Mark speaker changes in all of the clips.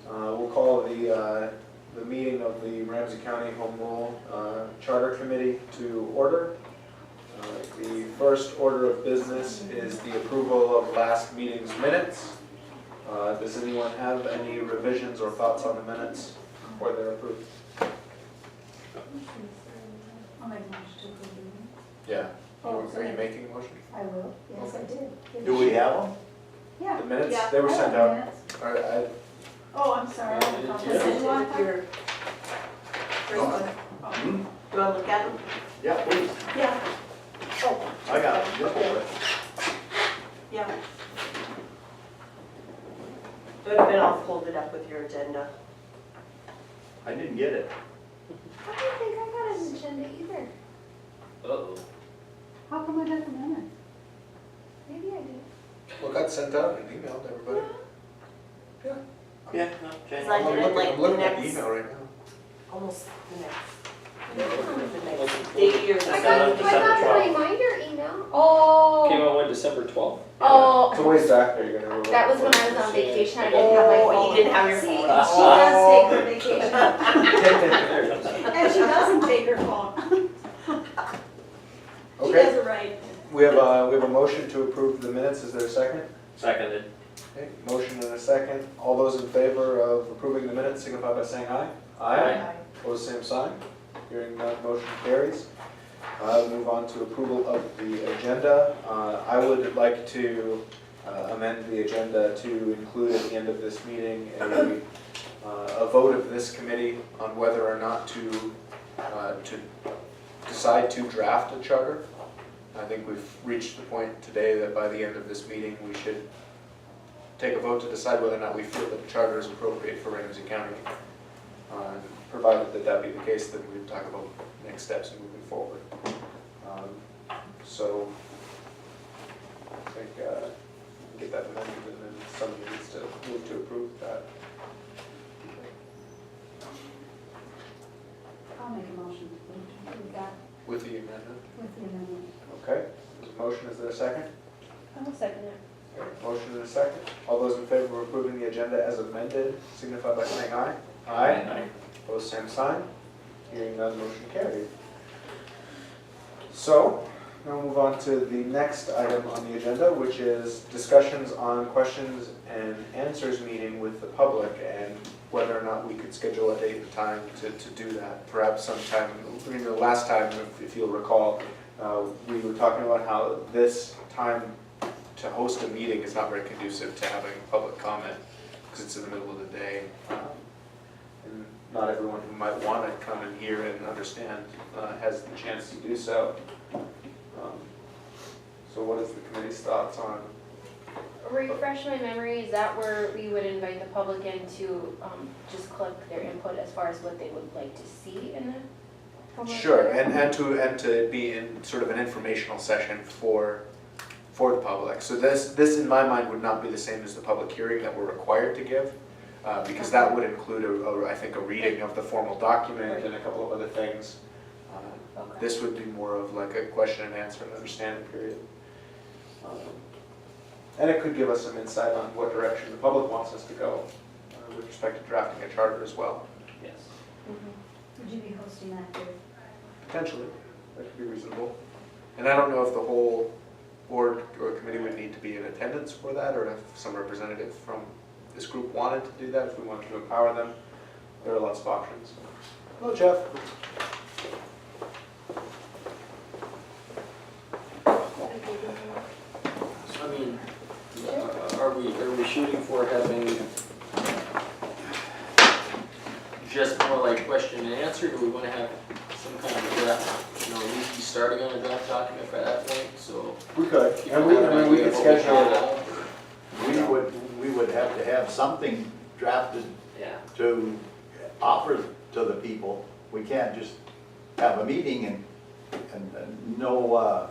Speaker 1: We'll call the meeting of the Ramsey County Home Rule Charter Committee to order. The first order of business is the approval of last meeting's minutes. Does anyone have any revisions or thoughts on the minutes before they're approved?
Speaker 2: I'll make a motion to approve.
Speaker 1: Yeah.
Speaker 2: Oh,
Speaker 1: Are you making a motion?
Speaker 2: I will, yes, I did.
Speaker 3: Do we have them?
Speaker 2: Yeah.
Speaker 1: The minutes,
Speaker 2: Yeah,
Speaker 1: they were
Speaker 2: I
Speaker 1: sent
Speaker 2: have
Speaker 1: out.
Speaker 2: minutes.
Speaker 1: All right,
Speaker 2: Oh, I'm sorry. I
Speaker 4: Yeah.
Speaker 2: thought this was one.
Speaker 5: Your first one.
Speaker 3: Hmm?
Speaker 5: Do you want to look at them?
Speaker 3: Yeah, please.
Speaker 5: Yeah. Oh,
Speaker 3: I got it. Just hold it.
Speaker 5: yeah. It would have been all folded up with your agenda.
Speaker 3: I didn't get it.
Speaker 6: I don't think I got an agenda either.
Speaker 4: Uh-oh.
Speaker 2: How come I got the minutes?
Speaker 6: Maybe I did.
Speaker 1: well, got sent out and emailed to everybody.
Speaker 4: Yeah,
Speaker 5: Because I
Speaker 1: I'm
Speaker 5: did it
Speaker 1: looking,
Speaker 5: like
Speaker 1: I'm
Speaker 5: the
Speaker 1: looking at the
Speaker 5: next,
Speaker 1: email right now.
Speaker 5: almost the next
Speaker 4: Yeah.
Speaker 5: day or
Speaker 6: I
Speaker 4: December
Speaker 6: got a
Speaker 4: 12th.
Speaker 6: reminder email.
Speaker 4: Came
Speaker 6: Oh.
Speaker 4: out when, December 12th?
Speaker 1: It's a
Speaker 6: Oh.
Speaker 1: ways back there, you're gonna remember.
Speaker 6: That was when I was on vacation. I didn't have my
Speaker 5: Oh,
Speaker 6: phone.
Speaker 5: you didn't have your
Speaker 6: See,
Speaker 5: phone.
Speaker 6: she does take her vacation.
Speaker 4: There it comes.
Speaker 2: And she doesn't take her phone. She
Speaker 1: Okay,
Speaker 2: does it right.
Speaker 1: we have a motion to approve the minutes. Is there a second?
Speaker 4: Seconded.
Speaker 1: Okay, motion and a second. All those in favor of approving the minutes signify by saying aye.
Speaker 4: Aye.
Speaker 1: Opposed, same sign. Hearing none, motion carries. Move on to approval of the agenda. I would like to amend the agenda to include at the end of this meeting a vote of this committee on whether or not to decide to draft a charter. I think we've reached the point today that by the end of this meeting, we should take a vote to decide whether or not we feel that the charter is appropriate for Ramsey County. Provided that that be the case, then we talk about next steps and moving forward. So I think get that amended, and then somebody needs to move to approve that.
Speaker 2: I'll make a motion to approve that
Speaker 1: With the amendment.
Speaker 2: with the amendment.
Speaker 1: Okay, there's a motion, is there a second?
Speaker 2: I'll second it.
Speaker 1: Okay, motion and a second. All those in favor of approving the agenda as amended, signify by saying aye.
Speaker 4: Aye.
Speaker 1: Opposed, same sign. Hearing none, motion carried. So, now we'll move on to the next item on the agenda, which is discussions on questions and answers meeting with the public and whether or not we could schedule a date and time to do that. Perhaps sometime, last time, if you'll recall, we were talking about how this time to host a meeting is not very conducive to having public comment because it's in the middle of the day. And not everyone who might want to come and hear and understand has the chance to do so. So what is the committee's thoughts on?
Speaker 6: Refresh my memory, is that where we would invite the public in to just collect their input as far as what they would like to see in the public?
Speaker 1: Sure, and to be in sort of an informational session for the public. So this in my mind would not be the same as the public hearing that we're required to give, because that would include I think a reading of the formal document and a couple of other things.
Speaker 6: Okay.
Speaker 1: This would be more of like a question and answer and understanding period. And it could give us some insight on what direction the public wants us to go with respect to drafting a charter as well.
Speaker 4: Yes.
Speaker 6: Mhm.
Speaker 2: Would you be hosting that too?
Speaker 1: Potentially, that could be reasonable. And I don't know if the whole board or committee would need to be in attendance for that, or if some representative from this group wanted to do that, if we wanted to empower them. There are lots of options. Hello, Jeff.
Speaker 4: So, I mean, are we shooting for having just more like question and answer? Do we want to have some kind of a draft, at least be starting on a draft document by that point, so?
Speaker 1: We could,
Speaker 4: people
Speaker 1: and we,
Speaker 4: have an
Speaker 1: I mean, we
Speaker 4: idea
Speaker 1: could
Speaker 4: of what
Speaker 1: schedule it.
Speaker 4: have,
Speaker 3: We would have to have something drafted
Speaker 4: Yeah.
Speaker 3: to offer to the people. We can't just have a meeting and no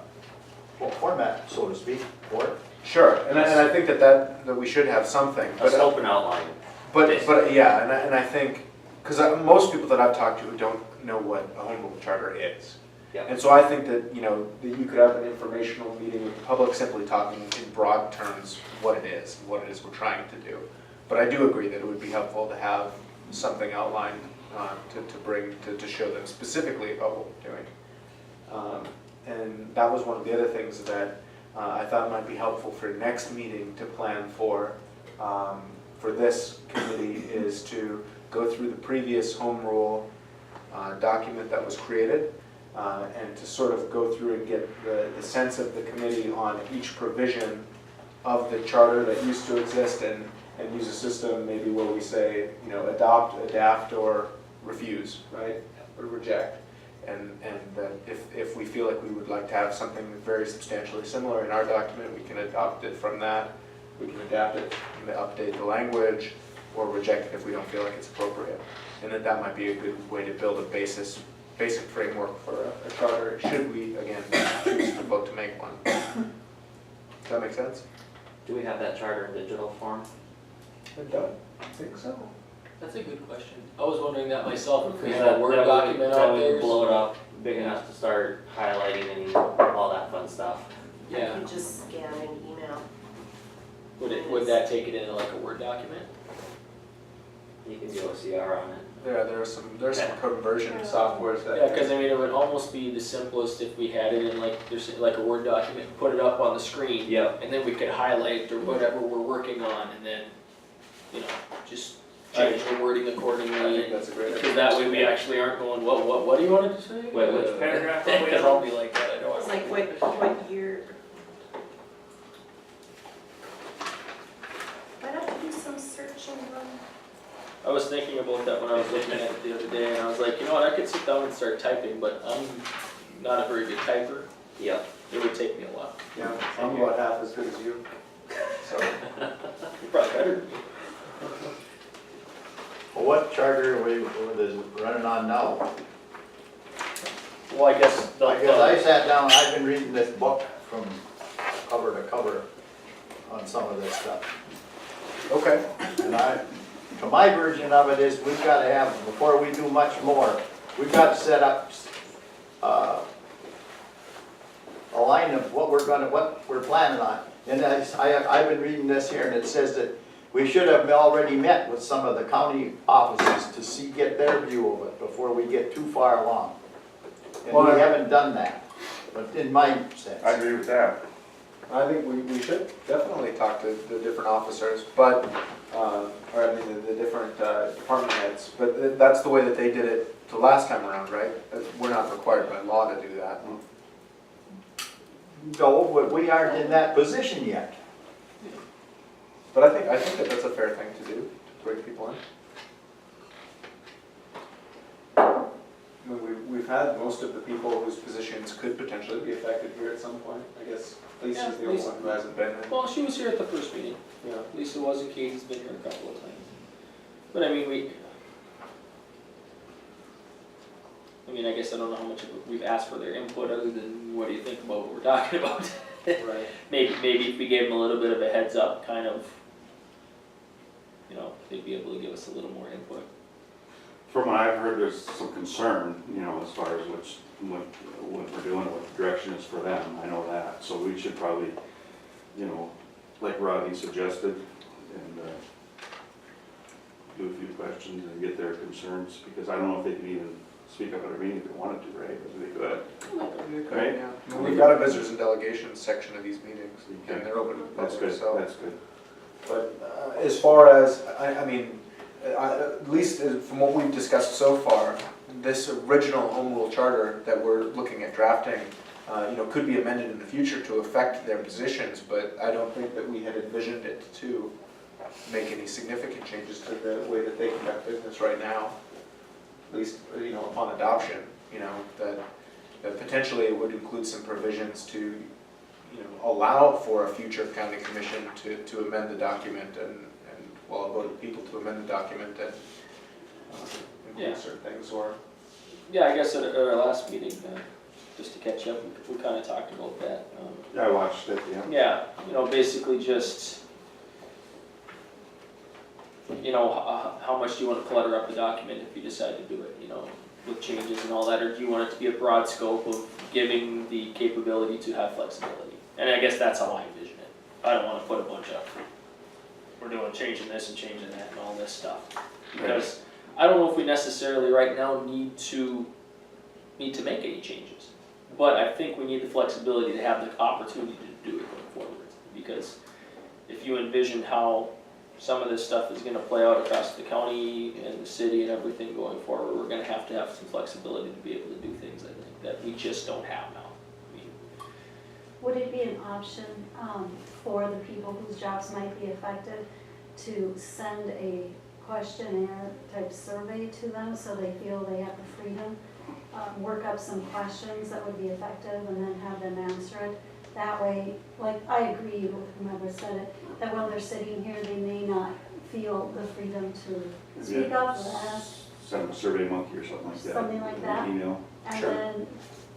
Speaker 3: format, so to speak, for it.
Speaker 1: Sure, and I think that we should have something.
Speaker 4: A scope and outline.
Speaker 1: But yeah, and I think, because most people that I've talked to don't know what a home rule charter is.
Speaker 4: Yep.
Speaker 1: And so I think that, that you could have an informational meeting with the public simply talking in broad terms what it is we're trying to do. But I do agree that it would be helpful to have something outlined to bring, to show them specifically about what we're doing. And that was one of the other things that I thought might be helpful for next meeting to plan for this committee, is to go through the previous home rule document that was created, and to sort of go through and get the sense of the committee on each provision of the charter that used to exist, and use a system maybe where we say, you know, adopt, adapt, or refuse, right, or reject. And that if we feel like we would like to have something very substantially similar in our document, we can adopt it from that, we can adapt it, update the language, or reject it if we don't feel like it's appropriate. And that might be a good way to build a basic framework for a charter, should we, again, choose to vote to make one. Does that make sense?
Speaker 7: Do we have that charter in digital form?
Speaker 1: I don't think so.
Speaker 4: That's a good question. I was wondering that myself, if we
Speaker 7: Because
Speaker 4: had a Word document out
Speaker 7: we
Speaker 4: there.
Speaker 7: could blow it up big enough to start highlighting and all that fun stuff.
Speaker 5: I
Speaker 4: Yeah,
Speaker 5: could just scan and email.
Speaker 4: would that take it into like a Word document?
Speaker 7: You can do OCR on it.
Speaker 1: Yeah, there's some conversion
Speaker 5: Yeah.
Speaker 1: softwares that.
Speaker 4: Yeah, because I mean, it would almost be the simplest if we had it in like, there's like a Word document, put it up on the screen.
Speaker 7: Yep.
Speaker 4: And then we could highlight or whatever we're working on, and then, you know, just change the wording
Speaker 1: I think
Speaker 4: accordingly.
Speaker 1: that's a great idea.
Speaker 4: Because that way we actually aren't going, what do you want it to say?
Speaker 7: Wait, which paragraph are we
Speaker 4: Because
Speaker 7: on?
Speaker 4: I'll be like that, I don't want
Speaker 5: It's
Speaker 4: to.
Speaker 5: like what year? Might have to do some searching on.
Speaker 4: I was thinking about that when I was looking at it the other day, and I was like, you know what, I could sit down and start typing, but I'm not a very good typer.
Speaker 7: Yep.
Speaker 4: It would take me a while.
Speaker 1: Yeah, I'm about half as good as you, so.
Speaker 4: You're probably better than me.
Speaker 3: Well, what charter are we running on now?
Speaker 4: Well, I guess the.
Speaker 3: Because I sat down, I've been reading this book from cover to cover on some of this stuff.
Speaker 1: Okay.
Speaker 3: And to my version of it is, we've got to have, before we do much more, we've got to set up a line of what we're planning on. And I've been reading this here, and it says that we should have already met with some of the county offices to get their view of it before we get too far along. And we haven't done that, but in my sense.
Speaker 8: I agree with that.
Speaker 1: I think we should definitely talk to the different officers, but, or I mean, the different department heads, but that's the way that they did it the last time around, right? We're not required by law to do that.
Speaker 3: No, but we aren't in that position yet.
Speaker 1: But I think that that's a fair thing to do, to bring people in. I mean, we've had most of the people whose positions could potentially be affected here at some point. I guess Lisa's the only one who hasn't been.
Speaker 4: Well, she was here at the first meeting.
Speaker 1: Yeah.
Speaker 4: Lisa was, and Katie's been here a couple of times. But I mean, I guess I don't know how much of it we've asked for their input, other than what do you think about what we're talking about?
Speaker 1: Right.
Speaker 4: Maybe if we gave them a little bit of a heads up, kind of, you know, they'd be able to give us a little more input.
Speaker 8: From what I've heard, there's some concern, you know, as far as what we're doing, what the direction is for them. I know that, so we should probably, you know, like Rodney suggested, and do a few questions and get their concerns, because I don't know if they can even speak up at a meeting if they wanted to, right? But they could. Right.
Speaker 1: Yeah. I mean, we've got a visitors and delegations section of these meetings, and they're open to the
Speaker 8: That's
Speaker 1: public,
Speaker 8: good,
Speaker 1: so.
Speaker 8: that's good.
Speaker 1: But as far as, I mean, at least from what we've discussed so far, this original home rule charter that we're looking at drafting, you know, could be amended in the future to affect their positions, but I don't think that we had envisioned it to make any significant changes to the way that they conduct business right now. At least, you know, upon adoption, you know, that potentially it would include some provisions to, you know, allow for a future county commission to amend the document and well, a vote of people to amend the document and include
Speaker 4: Yeah.
Speaker 1: certain things, or.
Speaker 4: Yeah, I guess at our last meeting, just to catch up, we kind of talked about that.
Speaker 8: I watched it, yeah.
Speaker 4: Yeah, you know, basically just, you know, how much do you want to clutter up the document if you decide to do it, you know, with changes and all that, or do you want it to be a broad scope of giving the capability to have flexibility? And I guess that's how I envision it. I don't want to put a bunch of we're doing, changing this and changing that and all this stuff. Because I don't know if we necessarily right now need to make any changes. But I think we need the flexibility to have the opportunity to do it going forward. Because if you envision how some of this stuff is gonna play out across the county and the city and everything going forward, we're gonna have some flexibility to be able to do things, I think, that we just don't have now. I mean,
Speaker 2: Would it be an option for the people whose jobs might be affected to send a questionnaire type survey to them so they feel they have the freedom? Work up some questions that would be effective and then have them answer it. That way, like, I agree with whomever said it, that when they're sitting here, they may not feel the freedom to speak up or ask,
Speaker 8: Send them a survey monkey or something like that.
Speaker 2: Something like that.
Speaker 8: Email,
Speaker 2: and
Speaker 1: Sure.
Speaker 2: then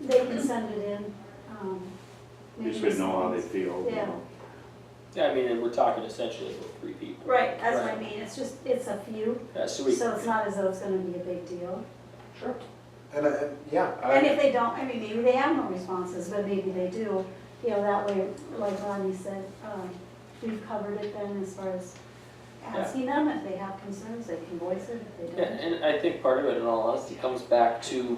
Speaker 2: they can send it in.
Speaker 8: just so they know how they feel, you
Speaker 2: Yeah.
Speaker 8: know.
Speaker 4: Yeah, I mean, and we're talking essentially about 3 people.
Speaker 2: Right, that's what I
Speaker 4: Right.
Speaker 2: mean, it's just, it's a few,
Speaker 4: So
Speaker 2: so it's not as though it's gonna be a big deal.
Speaker 1: Sure. And yeah,
Speaker 2: And if they don't, I mean, maybe they have no responses, but maybe they do, you know, that way, like Ronnie said, we've covered it then as far as asking them if they have concerns, they can voice it, if they
Speaker 4: Yeah,
Speaker 2: don't.
Speaker 4: and I think part of it, in all honesty, comes back to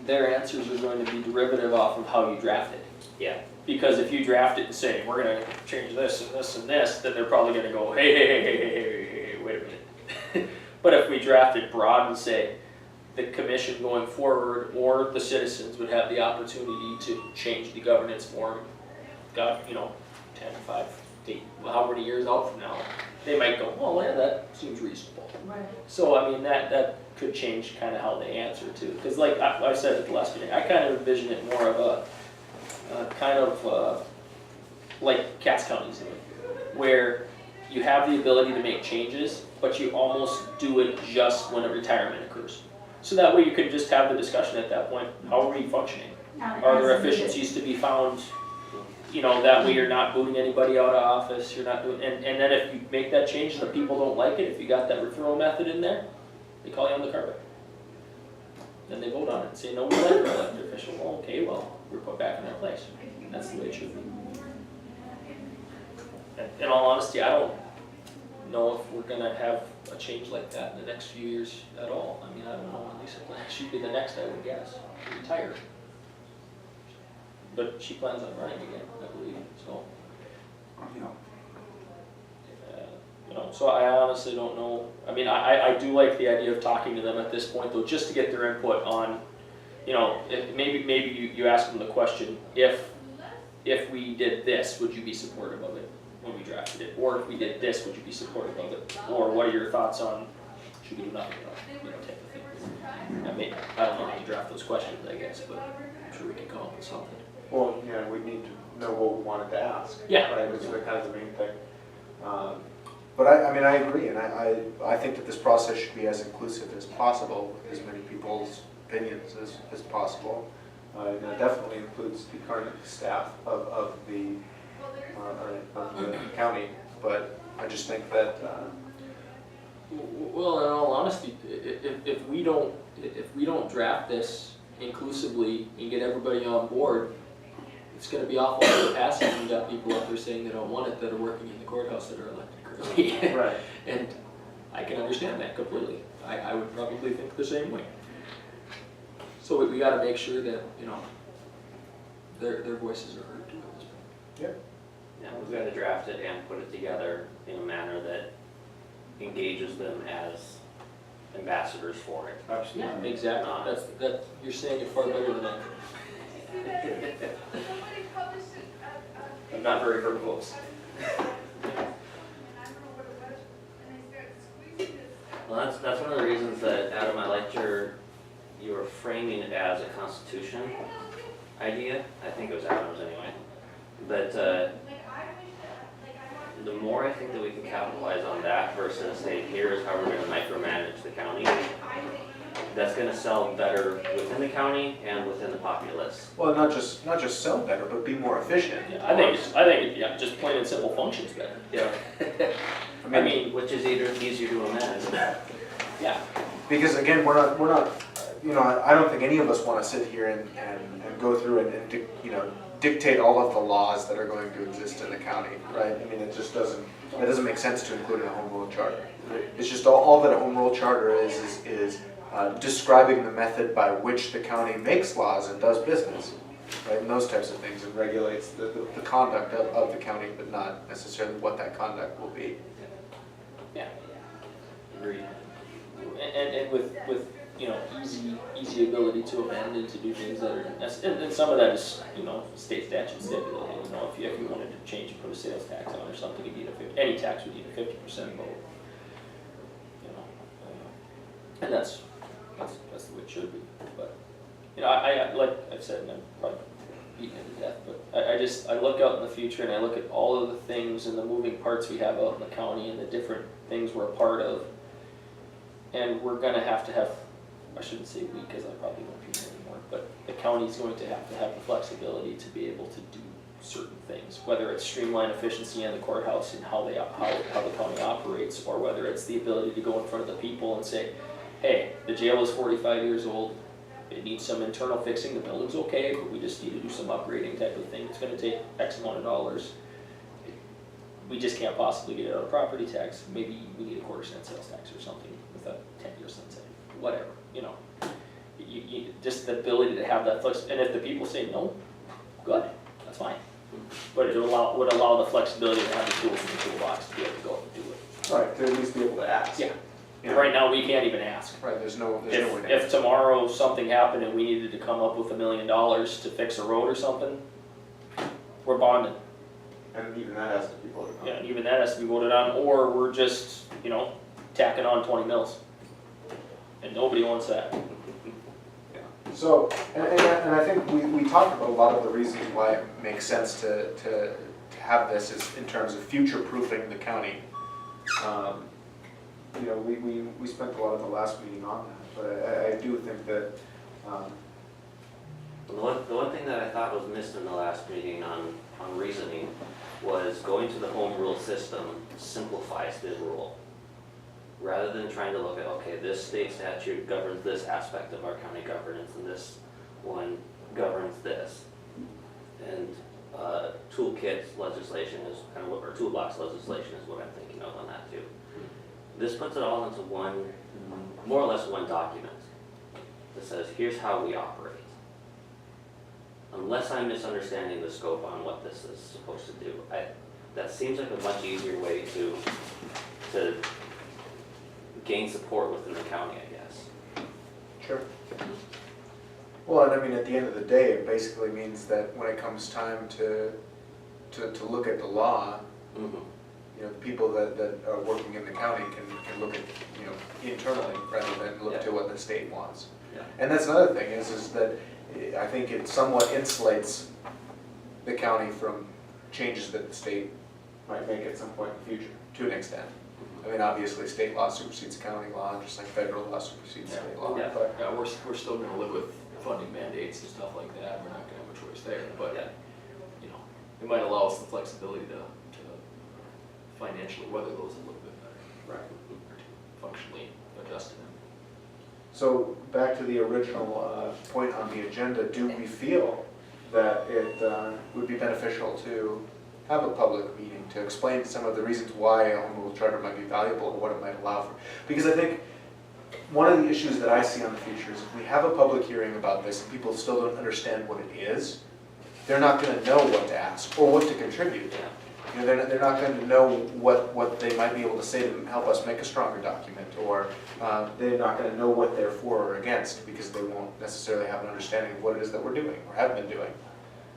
Speaker 4: their answers are going to be derivative off of how you draft it.
Speaker 7: Yeah.
Speaker 4: Because if you draft it and say, we're gonna change this and this and this, then they're probably gonna go, hey, wait a minute. But if we draft it broad and say, the commission going forward or the citizens would have the opportunity to change the governance form, got, 10, 5, 8, how many years out from now, they might go, well, yeah, that seems reasonable.
Speaker 2: Right.
Speaker 4: So, I mean, that could change kind of how they answer too. Because like I said at the last meeting, I kind of envision it more of like Cass County's doing, where you have the ability to make changes, but you almost do it just when a retirement occurs. So that way you can just have the discussion at that point, how are we functioning? Are there efficiencies to be found? That way you're not booting anybody out of office, you're not doing, and then if you make that change and the people don't like it, if you got that referral method in there, they call you on the carpet. Then they vote on it and say, no, we like our elected official. Well, okay, well, we're put back in our place. That's the way it should be. In all honesty, I don't know if we're gonna have a change like that in the next few years at all. I mean, I don't know when Lisa plans, she'd be the next, I would guess, to retire. But she plans on running again, I believe, so. So I honestly don't know. I mean, I do like the idea of talking to them at this point though, just to get their input on, if maybe you ask them the question, if we did this, would you be supportive of it when we drafted it? Or if we did this, would you be supportive of it? Or what are your thoughts on, should we do nothing at all, type of thing? I don't know how to draft those questions, I guess, but I'm sure we can come up with something.
Speaker 1: well, yeah, we need to know what we wanted to ask.
Speaker 4: Yeah.
Speaker 1: Right, which is kind of the main thing. But I agree, and I think that this process should be as inclusive as possible, with as many people's opinions as possible. And that definitely includes the current staff of the county, but I just think that,
Speaker 4: Well, in all honesty, if we don't draft this inclusively and get everybody on board, it's gonna be awful hard to pass it. You got people up there saying they don't want it that are working in the courthouse that are elected currently.
Speaker 1: right.
Speaker 4: And I can understand that completely. I would probably think the same way. So we gotta make sure that, their voices are heard too at this point.
Speaker 7: Yeah, we've got to draft it and put it together in a manner that engages them as ambassadors for it.
Speaker 1: Absolutely.
Speaker 4: Exactly. You're saying it far better than I could. I'm not very verbose.
Speaker 7: Well, that's one of the reasons that, Adam, I liked your framing it as a constitution idea. I think it was Adam's anyway. But the more I think that we can capitalize on that versus say, here's how we're going to micromanage the county, that's going to sell better within the county and within the populace.
Speaker 1: Well, not just sell better, but be more efficient.
Speaker 4: Yeah, I think just plain and simple functions better.
Speaker 7: Yeah.
Speaker 4: I mean,
Speaker 7: Which is easier to amend.
Speaker 4: yeah.
Speaker 1: Because again, we're not, I don't think any of us want to sit here and go through and dictate all of the laws that are going to exist in the county, right? I mean, it doesn't make sense to include in a home rule charter. It's just all that a home rule charter is describing the method by which the county makes laws and does business, right? And those types of things, and regulates the conduct of the county, but not necessarily what that conduct will be.
Speaker 4: Yeah. Agreed. And with easy ability to amend and to do things that are, and some of that is, state statute stipulated, if you wanted to change and put a sales tax on or something, you need any tax would need a 50% vote. And that's the way it should be, but, I like I've said, and I'm probably beating it to death, but I look out in the future and I look at all of the things and the moving parts we have out in the county and the different things we're a part of, and we're gonna have to have, I shouldn't say we, because I probably won't be here anymore, but the county's going to have the flexibility to be able to do certain things, whether it's streamline efficiency in the courthouse and how the county operates, or whether it's the ability to go in front of the people and say, hey, the jail is 45 years old, it needs some internal fixing, the building's okay, but we just need to do some upgrading type of thing, it's gonna take X amount of dollars. We just can't possibly get it out of property tax, maybe we need a 1/4 cent sales tax or something with a 10-year sunset, whatever, you just the ability to have that flex, and if the people say no, good, that's fine. But it would allow the flexibility to have the tools in the toolbox to be able to go and do it.
Speaker 1: Right, to at least be able to ask.
Speaker 4: Yeah.
Speaker 1: Yeah.
Speaker 4: Right now, we can't even ask.
Speaker 1: Right, there's no way to
Speaker 4: If
Speaker 1: ask.
Speaker 4: tomorrow something happened and we needed to come up with $1 million to fix a road or something, we're bonded.
Speaker 1: And even that has to be voted on.
Speaker 4: Yeah, and even that has to be voted on, or we're just, tacking on 20 mils. And nobody wants that.
Speaker 1: So, and I think we talked about a lot of the reasons why it makes sense to have this is in terms of future-proofing the county. We spent a lot of the last meeting on that, but I do think that,
Speaker 7: The one thing that I thought was missed in the last meeting on reasoning was going to the home rule system simplifies the rule. Rather than trying to look at, okay, this state statute governs this aspect of our county governance and this one governs this. And toolkit legislation is kind of or toolbox legislation is what I'm thinking of on that too. This puts it all into one, more or less one document that says, here's how we operate. Unless I'm misunderstanding the scope on what this is supposed to do, that seems like a much easier way to gain support within the county, I guess.
Speaker 1: sure. Well, and I mean, at the end of the day, it basically means that when it comes time to look at the law, the people that are working in the county can look at, internally rather than look to what the state wants.
Speaker 7: Yeah.
Speaker 1: And that's another thing is that I think it somewhat insulates the county from changes that the state might make at some point in the future, to an extent. I mean, obviously, state law supersedes county law, just like federal law supersedes state law.
Speaker 4: Yeah.
Speaker 1: But
Speaker 4: Yeah, we're still gonna live with funding mandates and stuff like that, we're not gonna have a choice there, but, it might allow us the flexibility to financially weather those a little bit better.
Speaker 1: Right.
Speaker 4: Or to functionally adjust to them.
Speaker 1: So back to the original point on the agenda, do we feel that it would be beneficial to have a public meeting to explain some of the reasons why a home rule charter might be valuable and what it might allow for? Because I think one of the issues that I see on the future is if we have a public hearing about this and people still don't understand what it is, they're not going to know what to ask or what to contribute. They're not going to know what they might be able to say to help us make a stronger document, or they're not going to know what they're for or against because they won't necessarily have an understanding of what it is that we're doing or have been doing.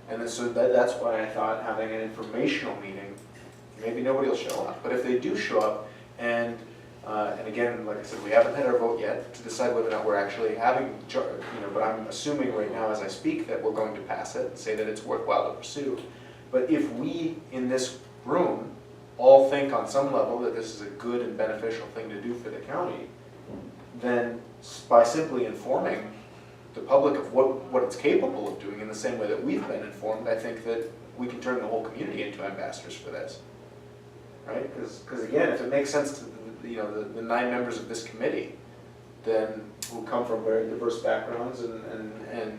Speaker 1: And then, so that's why I thought having an informational meeting, maybe nobody will show up, but if they do show up, and again, like I said, we haven't had our vote yet to decide whether or not we're actually having, but I'm assuming right now as I speak that we're going to pass it and say that it's worthwhile to pursue. But if we, in this room, all think on some level that this is a good and beneficial thing to do for the county, then by simply informing the public of what it's capable of doing in the same way that we've been informed, I think that we can turn the whole community into ambassadors for this. Right? Because again, if it makes sense to the 9 members of this committee, then who come from very diverse backgrounds and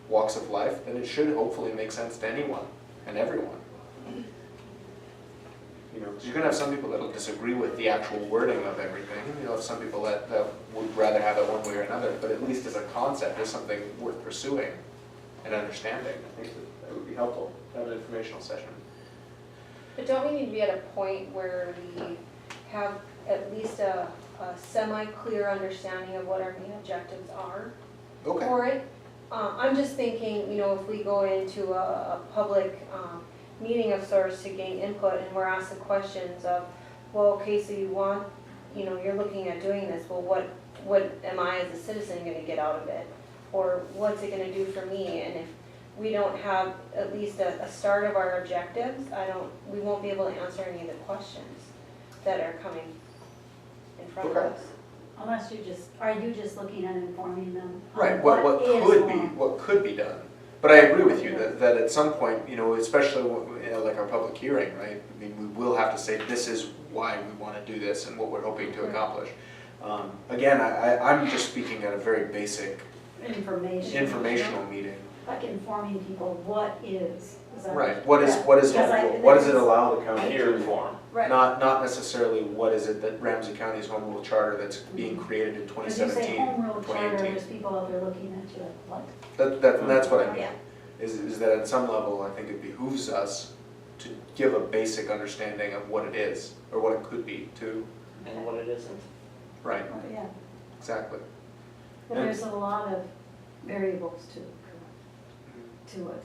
Speaker 1: walks of life, then it should hopefully make sense to anyone and everyone. You know, 'cause you're gonna have some people that'll disagree with the actual wording of everything, and you'll have some people that would rather have it one way or another, but at least as a concept, is something worth pursuing and understanding. I think that would be helpful, to have an informational session.
Speaker 6: But don't we need to be at a point where we have at least a semi-clear understanding of what our main objectives are
Speaker 1: Okay.
Speaker 6: for it? I'm just thinking, you know, if we go into a public meeting of sorts to gain input and we're asked the questions of, well, okay, so you want, you know, you're looking at doing this, well, what am I as a citizen gonna get out of it? Or what's it gonna do for me? And if we don't have at least a start of our objectives, we won't be able to answer any of the questions that are coming in front of
Speaker 1: Okay.
Speaker 6: us.
Speaker 2: Unless are you just looking at informing them? on
Speaker 1: Right, what
Speaker 2: is
Speaker 1: could be,
Speaker 2: wrong?
Speaker 1: what could be done. But I agree with you that at some point, you know, especially like our public hearing, right? I mean, we will have to say, this is why we want to do this and what we're hoping to accomplish. Again, I'm just speaking at a very basic informational meeting.
Speaker 2: Like informing people what is that?
Speaker 1: Right, what is
Speaker 2: Yeah.
Speaker 1: what does
Speaker 2: Because
Speaker 1: it allow the county
Speaker 4: Here
Speaker 1: to
Speaker 4: in
Speaker 1: do?
Speaker 4: form.
Speaker 2: Right.
Speaker 1: Not necessarily what is it that Ramsey County's home rule charter that's being created in
Speaker 2: When you say
Speaker 1: 2017,
Speaker 2: home rule charter,
Speaker 1: 2018.
Speaker 2: there's people out there looking at you like, what?
Speaker 1: That's what I mean.
Speaker 2: Yeah.
Speaker 1: Is that at some level, I think it behooves us to give a basic understanding of what it is, or what it could be too.
Speaker 7: And what it isn't.
Speaker 1: Right,
Speaker 2: Oh, yeah,
Speaker 1: exactly.
Speaker 2: but
Speaker 1: And-
Speaker 2: there's a lot of variables to it.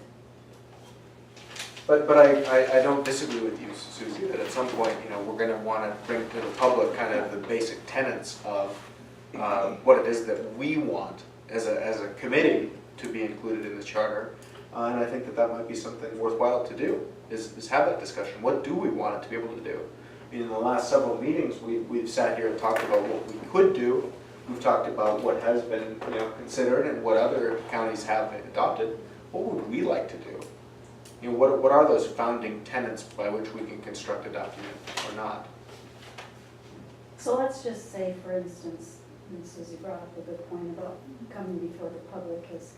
Speaker 1: But I don't disagree with you, Susie, that at some point, you know, we're gonna wanna bring to the public kind of the basic tenets of what it is that we want as a committee to be included in the charter. And I think that might be something worthwhile to do, is have that discussion. What do we want it to be able to do? I mean, in the last several meetings, we've sat here and talked about what we could do. We've talked about what has been, you know, considered and what other counties have adopted. What would we like to do? You know, what are those founding tenets by which we can construct a document or not?
Speaker 2: So let's just say, for instance, and Susie brought up a good point about coming before the public as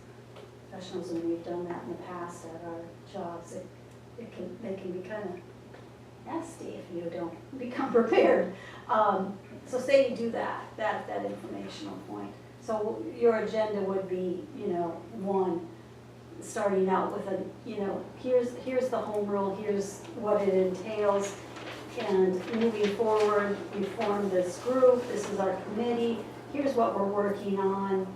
Speaker 2: professionals, and we've done that in the past at our jobs. They can be kind of nasty if you don't become prepared. So say you do that informational point. So your agenda would be, you know, one, starting out with here's the home rule, here's what it entails, and moving forward, we formed this group, this is our committee, here's what we're working on,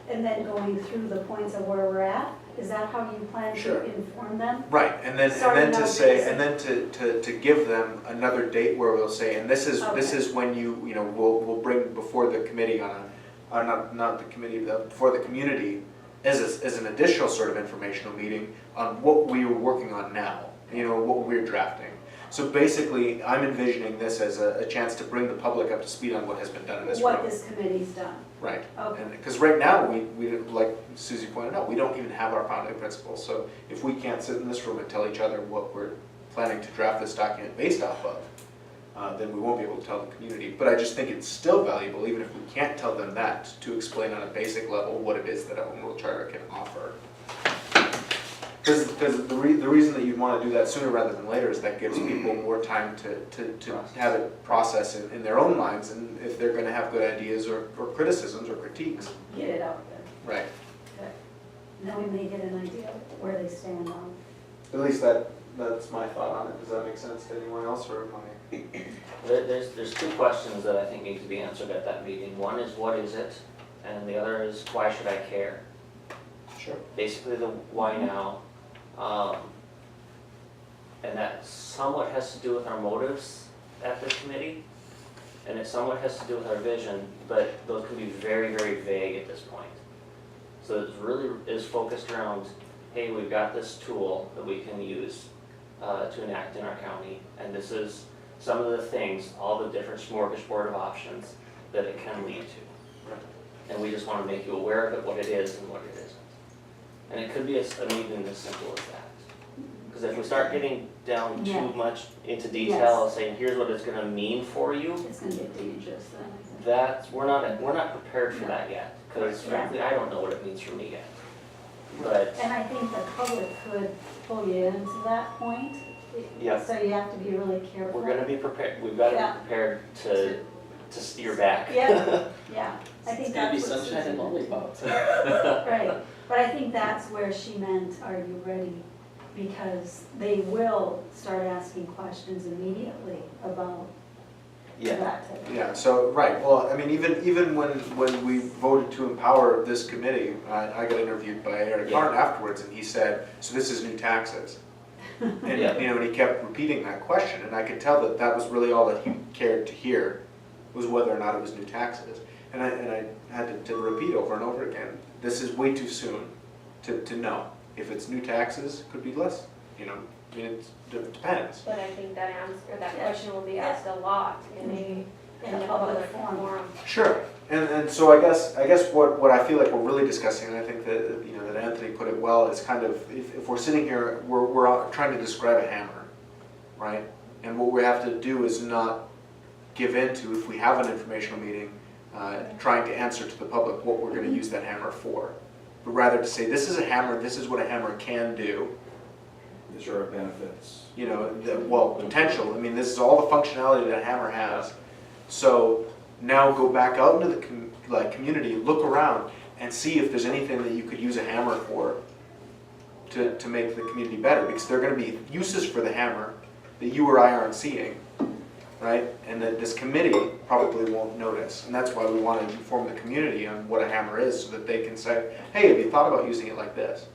Speaker 2: and then going through the points of where we're at. Is that how you plan
Speaker 1: Sure.
Speaker 2: to inform them?
Speaker 1: Right, and then
Speaker 2: Starting
Speaker 1: to
Speaker 2: out
Speaker 1: say,
Speaker 2: basic.
Speaker 1: and then to give them another date where we'll say, and this is
Speaker 2: Okay.
Speaker 1: when you know, we'll bring before the committee not the committee, before the community as an additional sort of informational meeting on what we are working on now, you know, what we're drafting. So basically, I'm envisioning this as a chance to bring the public up to speed on what has been done in this room.
Speaker 2: What this committee's done.
Speaker 1: Right.
Speaker 2: Okay.
Speaker 1: Because right now, we like Susie pointed out, we don't even have our founding principles. So if we can't sit in this room and tell each other what we're planning to draft this document based off of, then we won't be able to tell the community. But I just think it's still valuable, even if we can't tell them that, to explain on a basic level what it is that a home rule charter can offer. Because the reason that you'd want to do that sooner rather than later is that gives people more time to have it process in their own minds, and if they're going to have good ideas or criticisms or critiques.
Speaker 2: Get it out there.
Speaker 1: Right.
Speaker 2: Okay. And then we may get an idea of where they stand on.
Speaker 1: At least that's my thought on it. Does that make sense to anyone else, or am I?
Speaker 7: There's two questions that I think need to be answered at that meeting. One is, what is it? And the other is, why should I care?
Speaker 1: Sure.
Speaker 7: Basically the why now. And that somewhat has to do with our motives at this committee, and it somewhat has to do with our vision, but those can be very, very vague at this point. So it really is focused around, hey, we've got this tool that we can use to enact in our county, and this is some of the things, all the different smorgasbord of options that it can lead to.
Speaker 1: Right.
Speaker 7: And we just want to make you aware of it, what it is and what it isn't. And it could be even as simple as that. Because if we start getting down
Speaker 2: Yeah.
Speaker 7: too much into
Speaker 2: Yes.
Speaker 7: detail, saying here's what it's gonna mean for you,
Speaker 2: It's gonna get dangerous then, I think.
Speaker 7: we're not prepared for that yet. Because
Speaker 2: Yeah.
Speaker 7: frankly, I don't know what it means for me yet. But,
Speaker 2: And I think the public could pull you into that point.
Speaker 7: Yep.
Speaker 2: So you have to be really careful.
Speaker 7: we're gonna be prepared, we've gotta
Speaker 2: Yeah.
Speaker 7: be prepared to steer back.
Speaker 2: Yeah, yeah, I think
Speaker 4: It's gonna be
Speaker 2: that's what
Speaker 4: sunshine and
Speaker 2: Susan-
Speaker 4: lollipops.
Speaker 2: Right, but I think that's where she meant, are you ready? Because they will start asking questions immediately about
Speaker 7: Yeah,
Speaker 2: that type of.
Speaker 1: Yeah, so, right, well, I mean, even when we voted to empower this committee, I got interviewed by Eric
Speaker 7: Yeah.
Speaker 1: Martin afterwards, and he said, so this is new taxes? And,
Speaker 7: Yeah.
Speaker 1: you know, and he kept repeating that question, and I could tell that that was really all that he cared to hear, was whether or not it was new taxes. And I had to repeat over and over again, this is way too soon to know. If it's new taxes, it could be less, you know, I mean, it depends.
Speaker 6: But I think that answer, that
Speaker 2: Yeah.
Speaker 6: question will be asked a lot in
Speaker 2: In a public forum.
Speaker 6: forum.
Speaker 1: Sure, and so I guess what I feel like we're really discussing, and I think that, you know, that Anthony put it well, is kind of, if we're sitting here, we're all trying to describe a hammer, right? And what we have to do is not give in to, if we have an informational meeting, trying to answer to the public what we're gonna use that hammer for. But rather to say, this is a hammer, this is what a hammer can do,
Speaker 8: These are our benefits.
Speaker 1: you know, well, potential, I mean, this is all the functionality that a hammer has. So now go back out into the community, look around, and see if there's anything that you could use a hammer for to make the community better, because there are gonna be uses for the hammer that you or I aren't seeing, right? And that this committee probably won't notice, and that's why we wanna inform the community on what a hammer is, so that they can say, hey, have you thought about using it like this?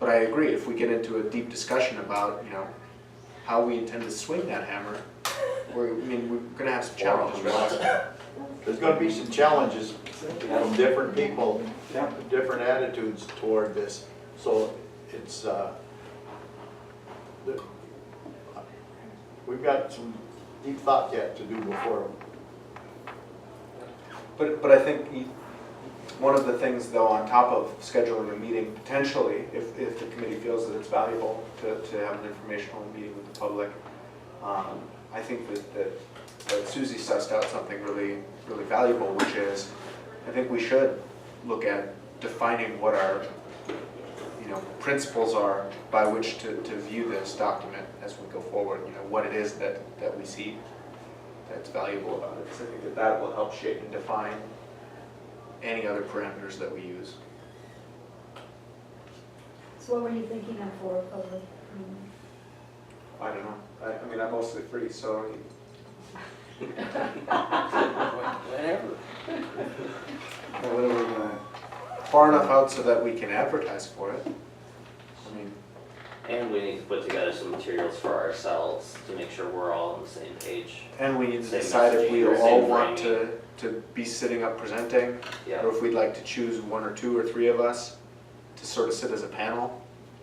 Speaker 1: But I agree, if we get into a deep discussion about, you know, how we intend to swing that hammer, we're gonna have some challenges, right?
Speaker 3: There's gonna be some challenges from different people, different attitudes toward this. So it's, we've got some deep thought yet to do before.
Speaker 1: But I think one of the things, though, on top of scheduling a meeting, potentially, if the committee feels that it's valuable to have an informational meeting with the public, I think that Susie sussed out something really valuable, which is, I think we should look at defining what our, you know, principles are by which to view this document as we go forward, you know, what it is that we see that's valuable about it, because I think that will help shape and define any other parameters that we use.
Speaker 2: So what were you thinking of for public?
Speaker 1: I don't know, I mean, I'm mostly free, so,
Speaker 4: Whatever.
Speaker 8: What are we gonna,
Speaker 1: far enough out so that we can advertise for it. I mean,
Speaker 7: and we need to put together some materials for ourselves to make sure we're all on the same page.
Speaker 1: and we need to
Speaker 7: Same
Speaker 1: decide if we
Speaker 7: messaging,
Speaker 1: all
Speaker 7: same
Speaker 1: want
Speaker 7: framing.
Speaker 1: to be sitting up presenting,
Speaker 7: Yeah,
Speaker 1: or if we'd like to choose one or two or three of us to sort of sit as a panel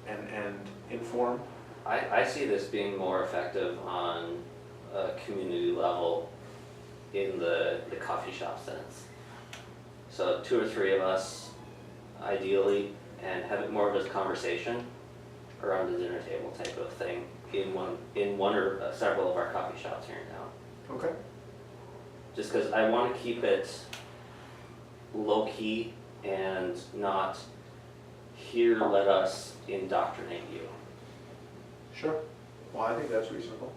Speaker 1: and inform.
Speaker 7: I see this being more effective on a community level in the coffee shop sense. So 2 or 3 of us, ideally, and have it more of a conversation around the dinner table type of thing in one or several of our coffee shops here in town.
Speaker 1: Okay.
Speaker 7: Just because I want to keep it low key and not here let us indoctrinate you.
Speaker 1: Sure. Well, I think that's reasonable.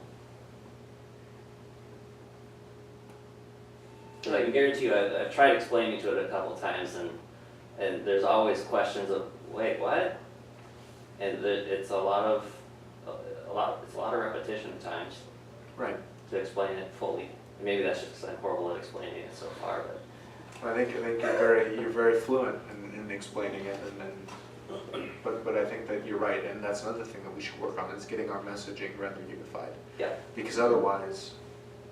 Speaker 7: Because I can guarantee you, I've tried explaining to it a couple times, and there's always questions of, wait, what? And it's a lot of repetition at times
Speaker 1: Right.
Speaker 7: to explain it fully. Maybe that's just because I'm horrible at explaining it so far, but
Speaker 1: I think you're very fluent in explaining it, and then, but I think that you're right, and that's another thing that we should work on, is getting our messaging rather unified.
Speaker 7: yeah.
Speaker 1: Because otherwise,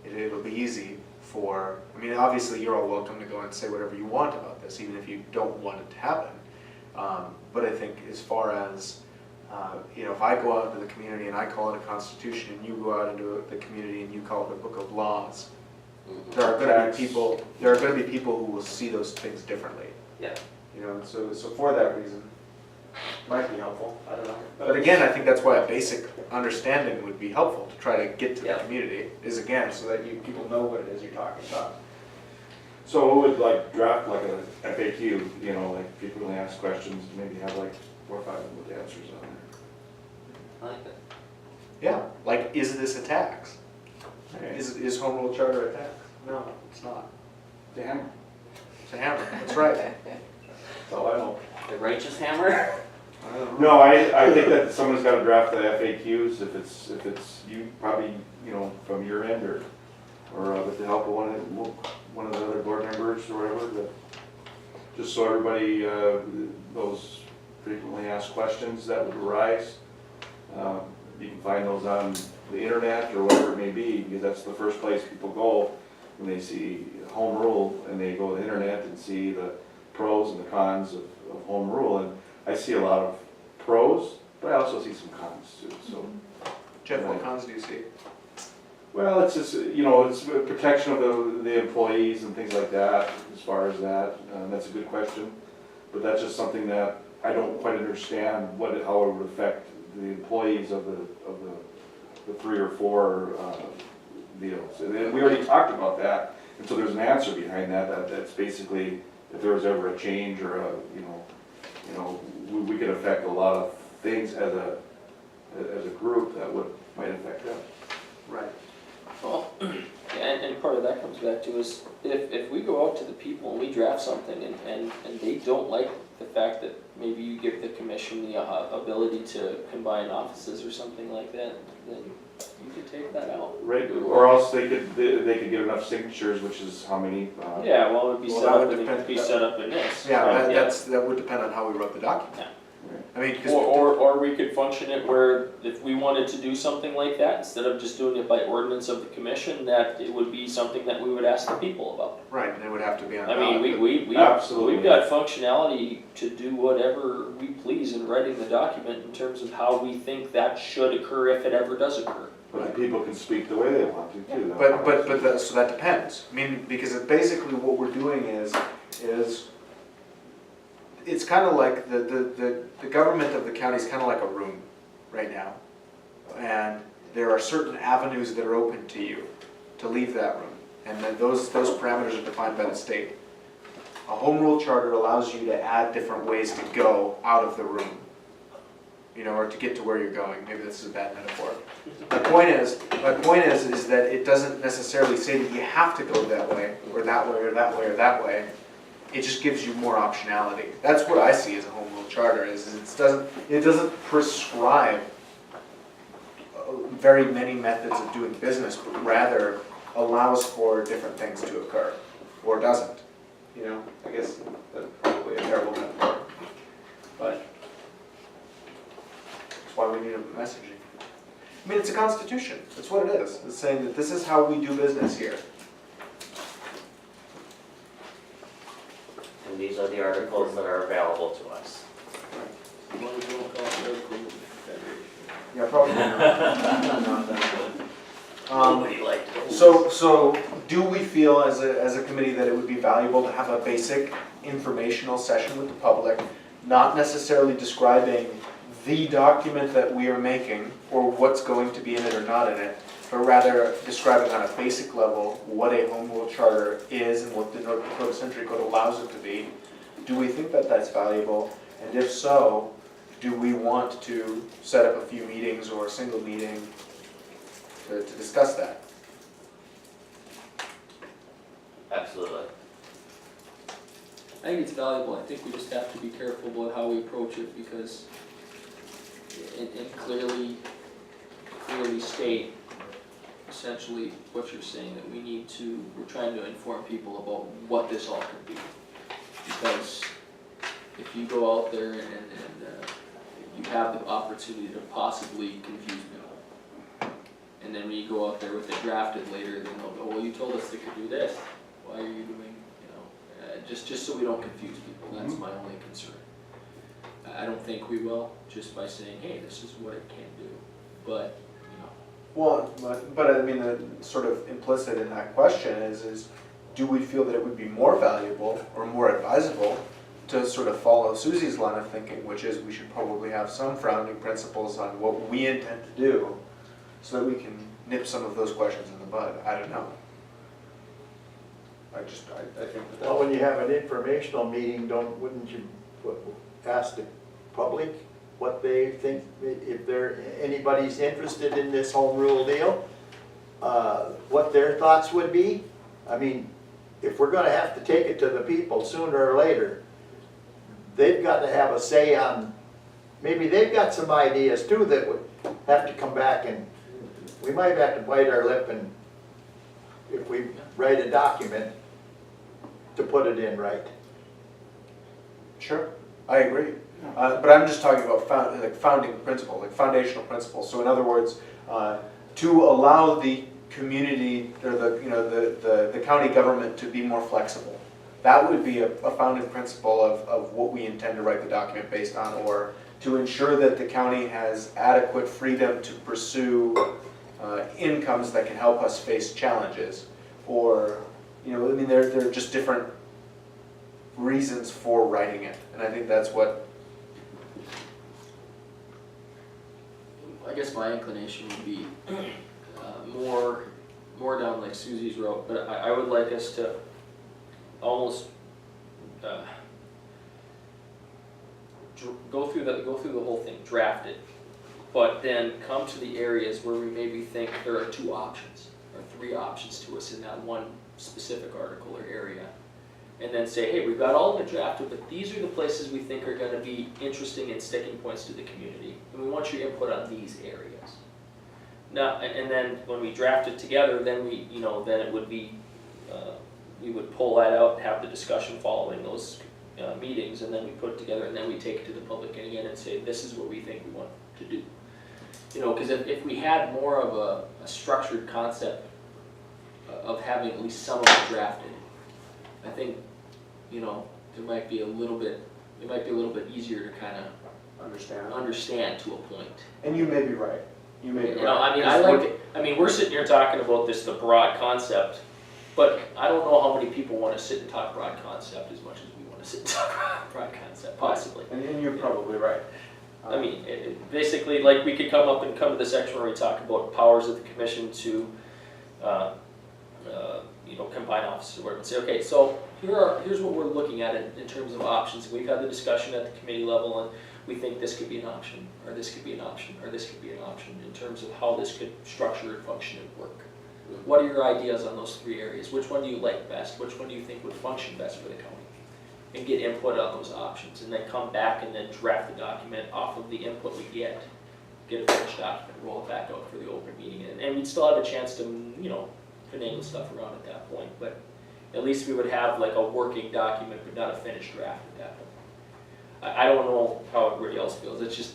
Speaker 1: it'll be easy for, I mean, obviously you're all welcome to go and say whatever you want about this, even if you don't want it to happen. But I think as far as, you know, if I go out into the community and I call it a constitution, and you go out into the community and you call it a book of laws, there are going to be people who will see those things differently.
Speaker 7: Yeah.
Speaker 1: You know, so for that reason, might be helpful, I don't know. But again, I think that's why a basic understanding would be helpful, to try to get to the
Speaker 7: Yeah.
Speaker 1: community, is again, so that people know what it is you're talking about.
Speaker 8: So who would like draft like a FAQ, you know, like frequently asked questions, maybe have like 4 or 5 with the answers on there.
Speaker 7: I like that.
Speaker 1: Yeah, like, is this a tax?
Speaker 8: Okay.
Speaker 1: Is home rule charter a tax? No, it's not.
Speaker 8: Damn,
Speaker 1: It's a hammer, that's right.
Speaker 8: that's all I know.
Speaker 7: The righteous hammer?
Speaker 1: I don't know.
Speaker 8: No, I think that someone's gotta draft the FAQs, if it's you, probably, you know, from your end, or with the help of one of the other board members or whatever, that, just so everybody, those frequently asked questions that would arise, you can find those on the internet or whatever it may be, because that's the first place people go when they see home rule, and they go to the internet and see the pros and the cons of home rule, and I see a lot of pros, but I also see some cons too, so.
Speaker 1: Jeff, what cons do you see?
Speaker 8: Well, it's just, you know, it's protection of the employees and things like that, as far as that, that's a good question. But that's just something that I don't quite understand how it would affect the employees of the 3 or 4 deals. And then we already talked about that, and so there's an answer behind that, that's basically, if there was ever a change or a, you know, we could affect a lot of things as a group that might affect them.
Speaker 1: Right.
Speaker 4: Well, and part of that comes back to is, if we go out to the people and we draft something and they don't like the fact that maybe you give the commission the ability to combine offices or something like that, then you could take that out.
Speaker 8: Right, or else they could get enough signatures, which is how many?
Speaker 4: Yeah, well, it would be
Speaker 1: Well,
Speaker 4: set
Speaker 1: that
Speaker 4: up,
Speaker 1: would
Speaker 4: it
Speaker 1: depend-
Speaker 4: would be set up in this.
Speaker 1: Yeah,
Speaker 4: right?
Speaker 1: that would depend on how we wrote the document.
Speaker 4: Yeah.
Speaker 1: I mean, because.
Speaker 4: Or we could function it where if we wanted to do something like that, instead of just doing it by ordinance of the commission, that it would be something that we would ask the people about.
Speaker 1: Right, and it would have to be on.
Speaker 4: I mean,
Speaker 1: ballot,
Speaker 8: Absolutely.
Speaker 4: we've got functionality to do whatever we please in writing the document in terms of how we think that should occur if it ever does occur.
Speaker 8: But the people can speak the way they want to too.
Speaker 1: so that depends. I mean, because basically what we're doing is it's kind of like the government of the county is kind of like a room right now. And there are certain avenues that are open to you to leave that room. And then those parameters are defined by the state. A home rule charter allows you to add different ways to go out of the room. You know, or to get to where you're going. Maybe this is a bad metaphor. My point is that it doesn't necessarily say that you have to go that way, or that way, or that way, or that way. It just gives you more optionality. That's what I see as a home rule charter. Is it doesn't prescribe very many methods of doing business, but rather allows for different things to occur, or doesn't. You know, I guess that's probably a terrible metaphor, but that's why we need a messaging. I mean, it's a constitution. That's what it is. It's saying that this is how we do business here.
Speaker 7: And these are the articles that are available to us.
Speaker 4: As long as we don't call it article of the
Speaker 1: Yeah, probably not.
Speaker 7: Nobody liked those.
Speaker 1: So do we feel as a committee that it would be valuable to have a basic informational session with the public, not necessarily describing the document that we are making or what's going to be in it or not in it, but rather describing on a basic level what a home rule charter is and what the North Dakota Century Code allows it to be? Do we think that that's valuable? And if so, do we want to set up a few meetings or a single meeting to discuss that?
Speaker 7: Absolutely.
Speaker 4: I think it's valuable. I think we just have to be careful about how we approach it because and clearly state essentially what you're saying, that we're trying to inform people about what this all could be. Because if you go out there and you have the opportunity to possibly confuse people, and then when you go out there with it drafted later, then they'll go, well, you told us they could do this. Why are you doing, just so we don't confuse people. That's my only concern. I don't think we will, just by saying, hey, this is what it can do. But,
Speaker 1: Well, but I mean, the sort of implicit in that question is do we feel that it would be more valuable or more advisable to sort of follow Susie's line of thinking, which is we should probably have some founding principles on what we intend to do so that we can nip some of those questions in the bud? I don't know. I think that
Speaker 3: Well, when you have an informational meeting, wouldn't you ask the public what they think, if anybody's interested in this home rule deal? What their thoughts would be? I mean, if we're gonna have to take it to the people sooner or later, they've got to have a say on, maybe they've got some ideas too that would have to come back, and we might have to bite our lip and, if we write a document, to put it in right.
Speaker 1: Sure, I agree. But I'm just talking about founding principle, like foundational principles. So in other words, to allow the community or the county government to be more flexible. That would be a founding principle of what we intend to write the document based on, or to ensure that the county has adequate freedom to pursue incomes that can help us face challenges. Or, I mean, there are just different reasons for writing it. And I think that's what.
Speaker 4: I guess my inclination would be more down like Susie's road, but I would like us to almost go through the whole thing, draft it, but then come to the areas where we maybe think there are 2 options or 3 options to us in that one specific article or area, and then say, hey, we've got all of it drafted, but these are the places we think are going to be interesting and sticking points to the community, and we want your input on these areas. Now, and then when we draft it together, then then it would be, we would pull that out and have the discussion following those meetings, and then we put it together, and then we take it to the public again and say, this is what we think we want to do. Because if we had more of a structured concept of having at least some of it drafted, I think, it might be a little bit easier to kind of understand to a point.
Speaker 1: And you may be right. You may be right.
Speaker 4: I mean, we're sitting here talking about the broad concept, but I don't know how many people want to sit and talk broad concept as much as we want to sit and talk broad concept, possibly.
Speaker 1: And you're probably right.
Speaker 4: I mean, basically, like, we could come to the section where we talk about powers of the commission to, combine offices or whatever, and say, okay, so here's what we're looking at in terms of options. We've had the discussion at the committee level, and we think this could be an option, or this could be an option, or this could be an option in terms of how this could structure and function and work. What are your ideas on those 3 areas? Which one do you like best? Which one do you think would function best for the county? And get input on those options, and then come back and then draft the document off of the input we get a finished document, roll it back out for the open meeting, and we'd still have a chance to, finagle stuff around at that point, but at least we would have like a working document, but not a finished draft at that point. I don't know how everybody else feels. It's just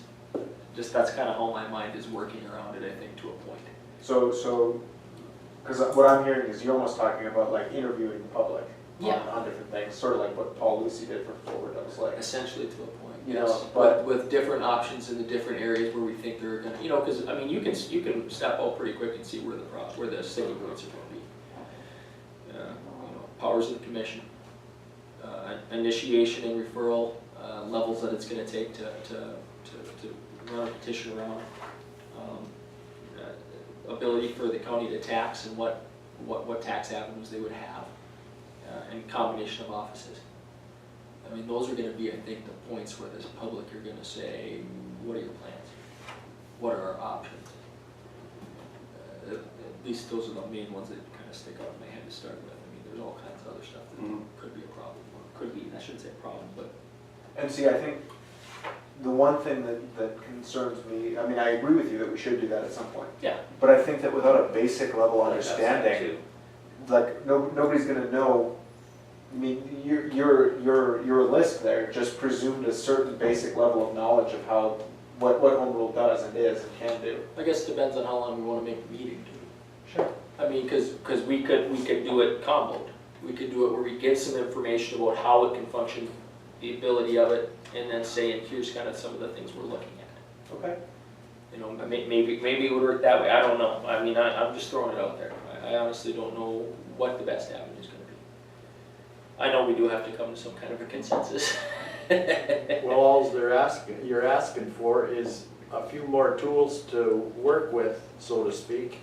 Speaker 4: that's kind of how my mind is working around it, I think, to a point.
Speaker 1: So, because what I'm hearing is you're almost talking about like interviewing the public on different things, sort of like what Paul Lucy did for Forward. I was like,
Speaker 4: Essentially to a point,
Speaker 1: You
Speaker 4: yes.
Speaker 1: know,
Speaker 4: But with different options in the different areas where we think they're gonna, because, I mean, you can step out pretty quick and see where the sticking points are gonna be. Powers of the commission, initiation and referral, levels that it's gonna take to run a petition around, ability for the county to tax and what tax avenues they would have, and combination of offices. I mean, those are gonna be, I think, the points where this public are gonna say, what are your plans? What are our options? At least those are the main ones that kind of stick out in my head to start with. I mean, there's all kinds of other stuff that could be a problem, or could be, I shouldn't say a problem, but.
Speaker 1: and see, I think the one thing that concerns me, I mean, I agree with you that we should do that at some point.
Speaker 4: Yeah.
Speaker 1: But I think that without a basic level
Speaker 7: I think that's that
Speaker 1: understanding,
Speaker 7: too.
Speaker 1: like nobody's gonna know. I mean, your list there just presumed a certain basic level of knowledge of how what home rule does and is and can do.
Speaker 4: I guess it depends on how long we wanna make the meeting too.
Speaker 1: Sure.
Speaker 4: I mean, cause we could do it comboed. We could do it where we give some information about how it can function, the ability of it, and then say, and here's kind of some of the things we're looking at.
Speaker 1: Okay.
Speaker 4: Maybe it would work that way, I don't know. I mean, I'm just throwing it out there. I honestly don't know what the best avenue is gonna be. I know we do have to come to some kind of a consensus.
Speaker 3: Well, all you're asking for is a few more tools to work with, so to speak.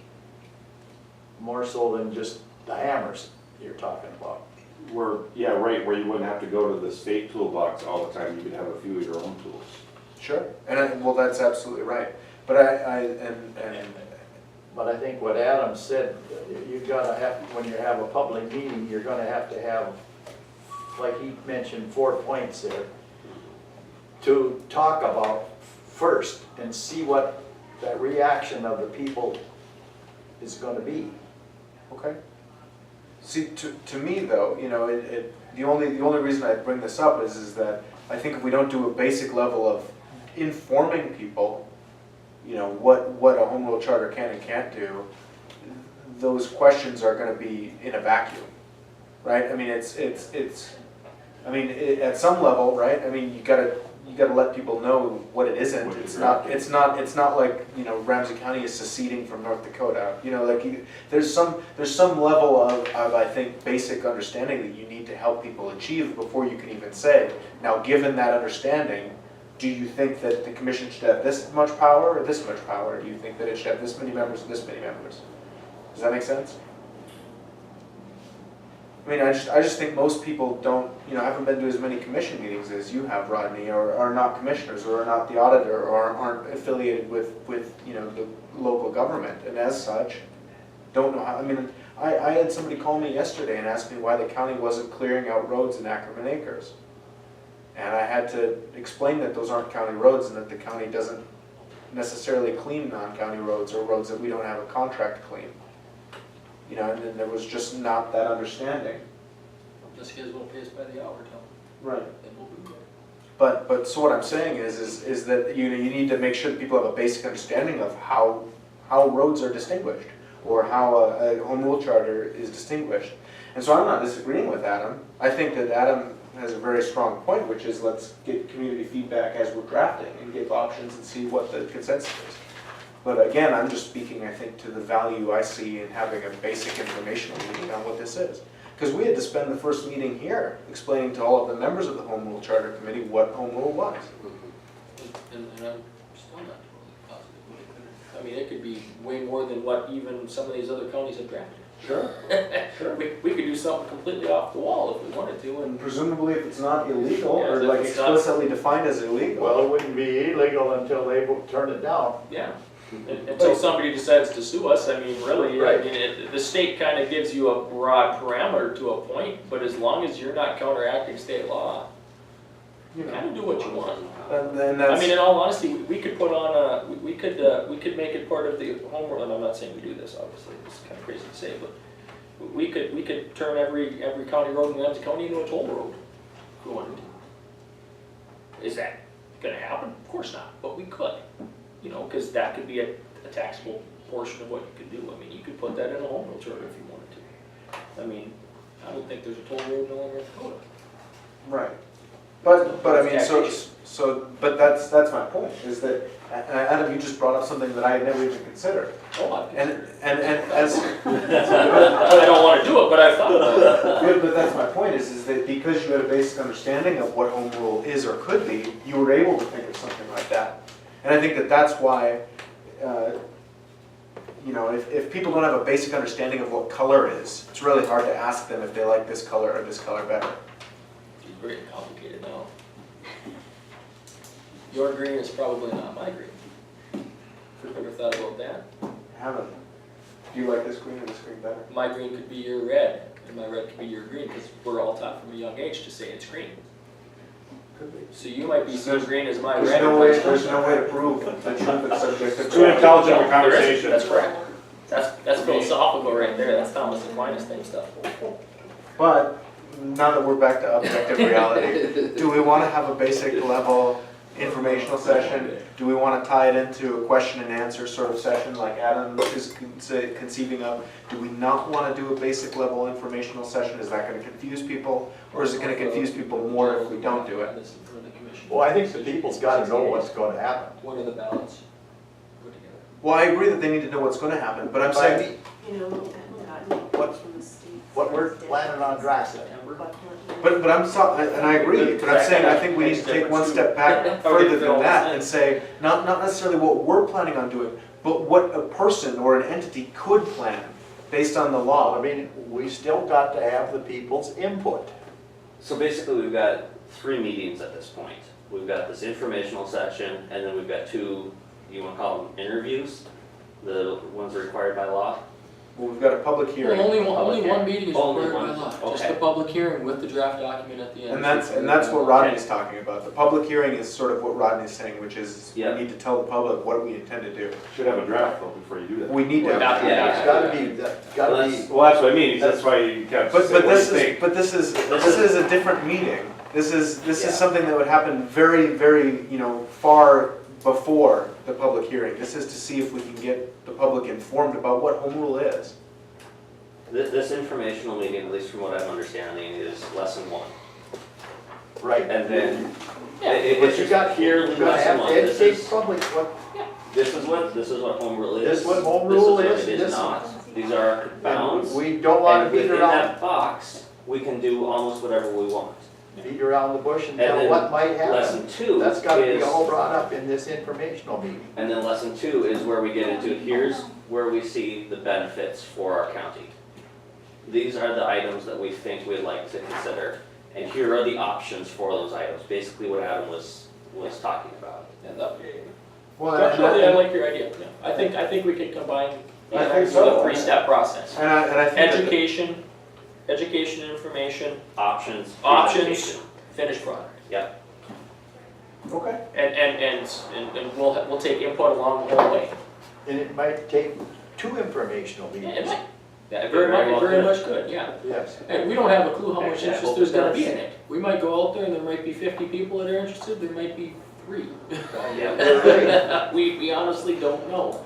Speaker 3: More so than just the hammers. you're talking about.
Speaker 8: Where, yeah, right, where you wouldn't have to go to the state toolbox all the time, you could have a few of your own tools.
Speaker 1: Sure, well, that's absolutely right. But
Speaker 3: But I think what Adam said, you gotta have, when you have a public meeting, you're gonna have to have, like he mentioned, 4 points there, to talk about first and see what that reaction of the people is gonna be.
Speaker 1: okay. See, to me though, you know, the only reason I bring this up is that I think if we don't do a basic level of informing people, you know, what a home rule charter can and can't do, those questions are gonna be in a vacuum, right? I mean, at some level, right, I mean, you gotta let people know what it isn't.
Speaker 8: What
Speaker 1: It's
Speaker 8: you're
Speaker 1: not like, you know, Ramsey County is seceding from North Dakota. You know, like, there's some level of, I think, basic understanding that you need to help people achieve before you can even say, now, given that understanding, do you think that the commission should have this much power or this much power? Do you think that it should have this many members or this many members? Does that make sense? I mean, I just think most people don't, you know, haven't been to as many commission meetings as you have, Rodney, or are not commissioners, or are not the auditor, or aren't affiliated with you know, the local government, and as such, don't know how, I mean, I had somebody call me yesterday and ask me why the county wasn't clearing out roads in Ackerman Acres. And I had to explain that those aren't county roads and that the county doesn't necessarily clean non-county roads or roads that we don't have a contract to clean. You know, and then there was just not that understanding.
Speaker 4: Just because we'll pay us by the hour, Tom.
Speaker 1: Right.
Speaker 4: Then we'll be good.
Speaker 1: But so what I'm saying is that you need to make sure that people have a basic understanding of how roads are distinguished, or how a home rule charter is distinguished. And so I'm not disagreeing with Adam. I think that Adam has a very strong point, which is let's get community feedback as we're drafting and give options and see what the consensus is. But again, I'm just speaking, I think, to the value I see in having a basic informational meeting on what this is. Because we had to spend the first meeting here explaining to all of the members of the Home Rule Charter Committee what Home Rule was.
Speaker 4: And I'm still not totally positive what it could. I mean, it could be way more than what even some of these other counties have drafted.
Speaker 1: Sure. Sure.
Speaker 4: We could do something completely off the wall if we wanted to, and
Speaker 1: And presumably if it's not illegal,
Speaker 4: Yeah,
Speaker 1: or
Speaker 4: if
Speaker 1: like
Speaker 4: it's not-
Speaker 1: explicitly defined as illegal.
Speaker 3: Well, it wouldn't be illegal until they turn it down.
Speaker 4: yeah. Until somebody decides to sue us, I mean, really, I
Speaker 3: Right.
Speaker 4: mean, the state kind of gives you a broad parameter to a point, but as long as you're not counteracting state law,
Speaker 1: You know,
Speaker 4: kind of do what you want.
Speaker 1: and
Speaker 4: I
Speaker 1: that's,
Speaker 4: mean, in all honesty, we could put on a, we could make it part of the home rule, and I'm not saying we do this, obviously, it's kind of crazy to say, but we could turn every county road in Ramsey County into a toll road, if we wanted to. Is that gonna happen? Of course not, but we could, you know, because that could be a taxable portion of what you could do. I mean, you could put that in a home rule charter if you wanted to. I mean, I don't think there's a toll road in North Dakota.
Speaker 1: right. But I mean,
Speaker 4: Taxation.
Speaker 1: but that's my point, is that, Adam, you just brought up something that I had never even considered.
Speaker 4: Oh, I
Speaker 1: And as,
Speaker 4: I don't want to do it, but I thought about it.
Speaker 1: but that's my point, is that because you had a basic understanding of what home rule is or could be, you were able to think of something like that. And I think that that's why, you know, if people don't have a basic understanding of what color is, it's really hard to ask them if they like this color or this color better.
Speaker 4: It's very complicated now. Your green is probably not my green. Ever thought about that?
Speaker 1: I haven't. Do you like this green or this green better?
Speaker 4: My green could be your red, and my red could be your green, because we're all taught from a young age to say it's green.
Speaker 1: Could be.
Speaker 4: So you might be so green as my red.
Speaker 1: There's no way to prove the truth of subject.
Speaker 8: It's too intelligent a
Speaker 4: There is.
Speaker 8: conversation.
Speaker 4: That's correct. That's philosophical right there, that's Thomas Aquinas type stuff.
Speaker 1: But now that we're back to objective reality, do we want to have a basic level informational session? Do we want to tie it into a question and answer sort of session like Adam is conceiving of? Do we not want to do a basic level informational session? Is that going to confuse people? Or is it going to confuse people more if we don't do it?
Speaker 4: This is for the commission.
Speaker 3: Well, I think the people's gotta know what's gonna happen.
Speaker 4: What are the ballots? Put together.
Speaker 1: Well, I agree that they need to know what's going to happen, but I'm saying,
Speaker 5: You know, I haven't gotten from the state.
Speaker 3: What we're planning on drafting.
Speaker 4: September?
Speaker 1: but I'm so, and I agree, but I'm saying I think we need to take one step back further than that and say, not necessarily what we're planning on doing, but what a person or an entity could plan based on the
Speaker 3: I
Speaker 1: law.
Speaker 3: mean, we still got to have the people's input.
Speaker 7: So basically, we've got 3 meetings at this point. We've got this informational section, and then we've got 2, you wanna call them interviews? The ones required by law?
Speaker 1: Well, we've got a public hearing.
Speaker 9: Only
Speaker 7: Public
Speaker 9: one meeting is
Speaker 7: Only
Speaker 9: required by
Speaker 7: one,
Speaker 9: law, just
Speaker 7: okay.
Speaker 9: the public hearing with the draft document at the end.
Speaker 1: And that's what Rodney's talking about. The public hearing is sort of what Rodney's saying, which is we
Speaker 7: Yeah.
Speaker 1: need to tell the public what we intend to do.
Speaker 8: Should have a draft though before you do that.
Speaker 1: We need to.
Speaker 4: Yeah.
Speaker 3: Yeah, it's gotta be, gotta be,
Speaker 8: Well, that's what I mean, that's why you kept
Speaker 1: But
Speaker 8: saying, what do you
Speaker 1: this is
Speaker 8: think?
Speaker 1: this is a different meeting. This
Speaker 7: Yeah.
Speaker 1: is something that would happen very, very, far before the public hearing. This is to see if we can get the public informed about what home rule is.
Speaker 7: This informational meeting, at least from what I'm understanding, is lesson 1.
Speaker 3: right.
Speaker 7: And then,
Speaker 3: But you got here, we gotta have to
Speaker 7: This
Speaker 3: educate
Speaker 7: is-
Speaker 3: public what,
Speaker 7: this is what home rule is.
Speaker 3: This is what home rule
Speaker 7: This
Speaker 3: is,
Speaker 7: is what it
Speaker 3: this-
Speaker 7: is not. These are our bounds.
Speaker 3: we don't wanna
Speaker 7: And
Speaker 3: beat
Speaker 7: within
Speaker 3: around,
Speaker 7: that box, we can do almost whatever we want.
Speaker 3: beat around the bush and
Speaker 7: And
Speaker 3: tell
Speaker 7: then
Speaker 3: what might happen.
Speaker 7: Lesson 2
Speaker 3: That's gotta be
Speaker 7: is,
Speaker 3: all brought up in this informational meeting.
Speaker 7: and then lesson 2 is where we get into, here's where we see the benefits for our county. These are the items that we think we'd like to consider, and here are the options for those items, basically what Adam was talking about.
Speaker 4: And that-
Speaker 1: Well,
Speaker 4: Structurally, I like your idea, yeah. I think we can combine
Speaker 1: I think
Speaker 4: with
Speaker 1: so.
Speaker 4: a 3-step process.
Speaker 1: and I think that
Speaker 4: Education, education and information,
Speaker 7: Options.
Speaker 4: Options.
Speaker 7: presentation.
Speaker 4: finished product.
Speaker 1: okay.
Speaker 4: And we'll take input along the whole way.
Speaker 3: And it might take 2 informational
Speaker 4: Yeah, it
Speaker 3: meetings.
Speaker 4: might. Yeah,
Speaker 7: Very well
Speaker 4: very
Speaker 7: could.
Speaker 4: much good, yeah.
Speaker 3: Yes.
Speaker 9: And we don't have a clue how much
Speaker 7: Actually, I
Speaker 9: interest
Speaker 7: hope
Speaker 9: there's
Speaker 7: it
Speaker 9: gonna
Speaker 7: does.
Speaker 9: be in it. We might go out there and there might be 50 people that are interested, there might be 3.
Speaker 7: Yeah.
Speaker 9: We honestly don't know.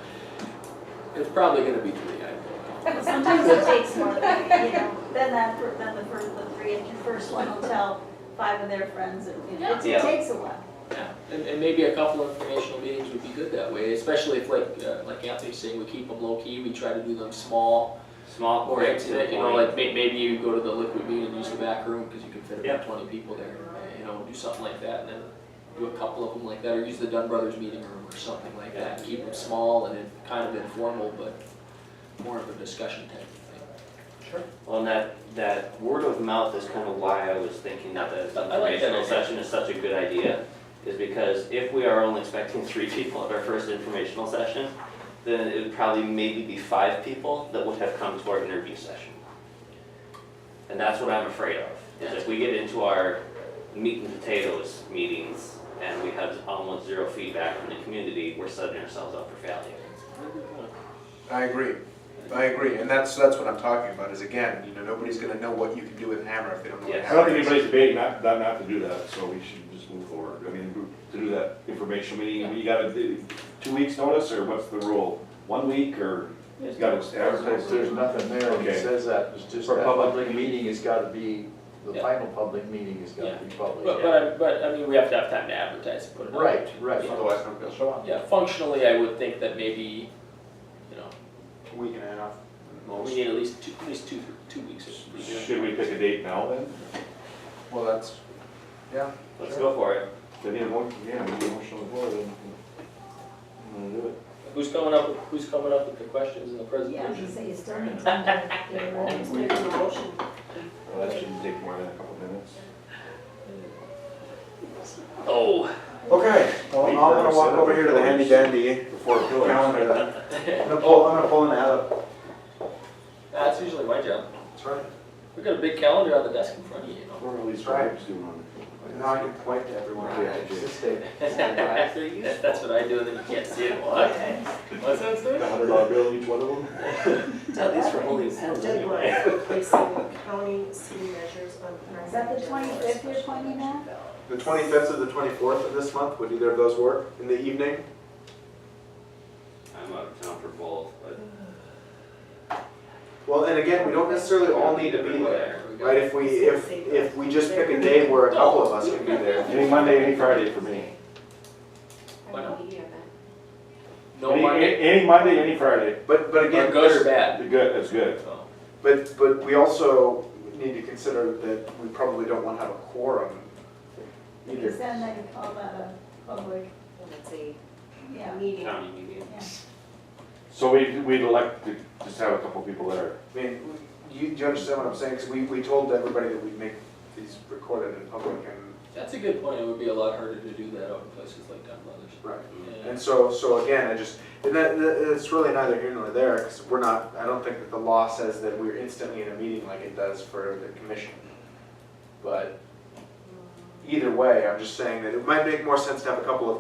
Speaker 9: It's probably gonna be 3, I don't know.
Speaker 2: Sometimes it takes more than, than the 3, and your first one will tell 5 of their friends, and it
Speaker 7: Yeah.
Speaker 2: takes a while.
Speaker 9: Yeah, and maybe a couple of informational meetings would be good that way, especially if like Anthony's saying, we keep them low key, we try to do them small,
Speaker 7: Small,
Speaker 9: more
Speaker 7: quick, to the
Speaker 9: intimate,
Speaker 7: point.
Speaker 9: like maybe you go to the liquid meet and use the back room, because you can fit
Speaker 7: Yeah.
Speaker 9: about 20 people there, do something like that, and then do a couple of them like that, or use the Dunn Brothers meeting room or something like that, and keep them small and kind of informal, but more of a discussion type of thing.
Speaker 7: Well, and that word of mouth is kind of why I was thinking that the
Speaker 4: I like that
Speaker 7: informational
Speaker 4: idea.
Speaker 7: session is such a good idea. Is because if we are only expecting 3 people at our first informational session, then it would probably maybe be 5 people that would have come to our interview session. And that's what I'm afraid of, is if we get into our meat and potatoes meetings and we have almost 0 feedback from the community, we're setting ourselves up for failure.
Speaker 1: I agree, and that's what I'm talking about, is again, nobody's gonna know what you can do with Hammer if they don't know what
Speaker 7: Yes.
Speaker 8: I don't think
Speaker 1: Hammer is.
Speaker 8: anybody's debating not to do that, so we should just move forward. I mean, to do that informational meeting, you gotta do 2 weeks notice, or what's the rule? 1 week, or you gotta advertise?
Speaker 3: There's nothing there that
Speaker 8: Okay.
Speaker 3: says that, it's just
Speaker 8: For
Speaker 3: that
Speaker 8: public
Speaker 3: public meeting has gotta be, the
Speaker 4: Yeah.
Speaker 3: final public meeting has gotta be public.
Speaker 4: But I mean, we have to have time to advertise and put it out.
Speaker 3: Right, right.
Speaker 1: Otherwise, nobody will show up.
Speaker 4: Yeah, functionally, I would think that maybe,
Speaker 1: A week and a half.
Speaker 4: we need at least two weeks.
Speaker 8: Should we pick a date now then?
Speaker 1: Well, that's, yeah.
Speaker 7: Let's go for it.
Speaker 8: Then need a motion, yeah, we need a motion on the floor, then I'm gonna do it.
Speaker 4: Who's coming up with the questions and the
Speaker 2: Yeah,
Speaker 4: presentation?
Speaker 2: you say you still need time to get ready.
Speaker 5: Let's make a motion.
Speaker 8: Well, that shouldn't take more than a couple minutes.
Speaker 4: Oh.
Speaker 1: Okay, well, I'm gonna walk over here to the handy dandy
Speaker 8: Before it goes.
Speaker 1: calendar. I'm gonna pull an ad up.
Speaker 4: That's usually my job.
Speaker 1: That's right.
Speaker 4: We got a big calendar on the desk in front of you,
Speaker 8: What are all these
Speaker 1: Right.
Speaker 8: tribes doing on
Speaker 1: Now I can point to everyone.
Speaker 8: Right.
Speaker 1: Just say,
Speaker 4: That's what I do, and then you can't see it. What? What's that
Speaker 8: it?
Speaker 4: say?
Speaker 8: $100 bill each one of them?
Speaker 7: These for holding pens anyway.
Speaker 5: Deadline for placing county city measures on.
Speaker 2: Is that the 25th you're pointing at?
Speaker 1: the 25th or the 24th of this month, would either of those work in the evening?
Speaker 7: I'm out of town for both, but
Speaker 1: Well, and again, we don't necessarily all need to be there, right? If we just pick a day where a couple of us can be there.
Speaker 8: Any Monday, any Friday for me.
Speaker 4: Why not?
Speaker 9: No
Speaker 8: Any-
Speaker 9: Monday,
Speaker 8: Any Monday, any Friday.
Speaker 1: But
Speaker 4: Or
Speaker 1: again,
Speaker 4: good or bad?
Speaker 8: Good, that's good.
Speaker 4: So,
Speaker 1: but we also need to consider that we probably don't want to have a quorum
Speaker 2: Because
Speaker 1: either.
Speaker 2: then they call that a public,
Speaker 5: Let's say,
Speaker 2: yeah.
Speaker 5: meeting.
Speaker 7: county meeting.
Speaker 2: Yeah.
Speaker 8: So we'd elect to just have a couple people there.
Speaker 1: I mean, do you understand what I'm saying? Because we told everybody that we'd make these recorded in public and.
Speaker 9: That's a good point, it would be a lot harder to do that out in places like Dunn Brothers.
Speaker 1: Right.
Speaker 9: Yeah.
Speaker 1: And so again, it's really neither here nor there, because I don't think that the law says that we're instantly in a meeting like it does for the commission. But either way, I'm just saying that it might make more sense to have a couple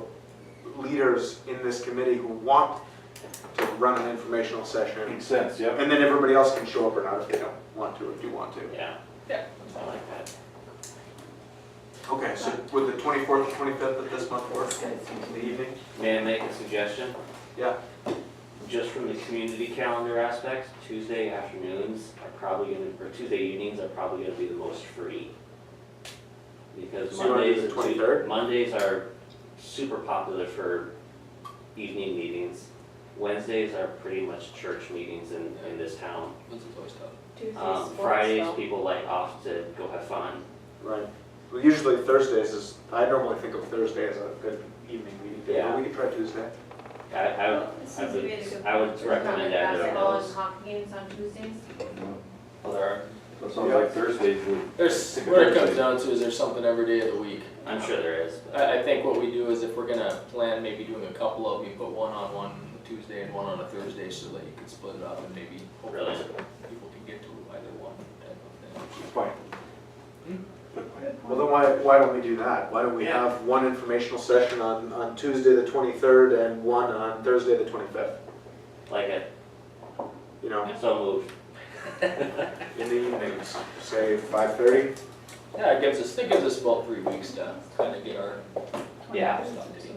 Speaker 1: of leaders in this committee who want to run an informational session.
Speaker 8: Makes sense, yeah.
Speaker 1: And then everybody else can show up or not if they don't want to, or do want to.
Speaker 7: Yeah,
Speaker 9: Yeah.
Speaker 7: something like that.
Speaker 1: Okay, so would the 24th or 25th of this month work in the evening?
Speaker 7: May I make a suggestion?
Speaker 1: Yeah.
Speaker 7: Just from the community calendar aspect, Tuesday afternoons are probably gonna, or Tuesday evenings are probably gonna be the most free. Because
Speaker 1: So you wanna do
Speaker 7: Mondays,
Speaker 1: the 23rd?
Speaker 7: Mondays are super popular for evening meetings. Wednesdays are pretty much church meetings in this town.
Speaker 9: Wednesday's always tough.
Speaker 6: Tuesday's sports,
Speaker 7: Fridays,
Speaker 6: though.
Speaker 7: people like off to go have fun.
Speaker 1: Right. Well, usually Thursdays is, I normally think of Thursday as a good evening meeting day, but we could try Tuesday.
Speaker 7: I would recommend that.
Speaker 6: Basketball and hockey games on Tuesdays.
Speaker 9: Well, there are,
Speaker 8: That sounds like Thursdays would.
Speaker 9: there's,
Speaker 8: Pick a
Speaker 9: what it comes
Speaker 8: Thursday.
Speaker 9: down to is there's something every day of the week.
Speaker 7: I'm sure there is.
Speaker 9: I think what we do is if we're gonna plan maybe doing a couple of, we put one on one Tuesday and one on a Thursday so that you can split it up and maybe hopefully
Speaker 7: Really?
Speaker 9: people can get to either one type of thing.
Speaker 8: Fine.
Speaker 9: Hmm?
Speaker 8: Good point.
Speaker 1: Well, then why don't we do that? Why don't we
Speaker 7: Yeah.
Speaker 1: have one informational session on Tuesday the 23rd and one on Thursday the 25th?
Speaker 7: Like it,
Speaker 1: You know,
Speaker 7: so moved.
Speaker 1: in the evenings, say 5:30?
Speaker 9: Yeah, it gives us about 3 weeks to kind of get our,
Speaker 7: Yeah.
Speaker 9: stuff together.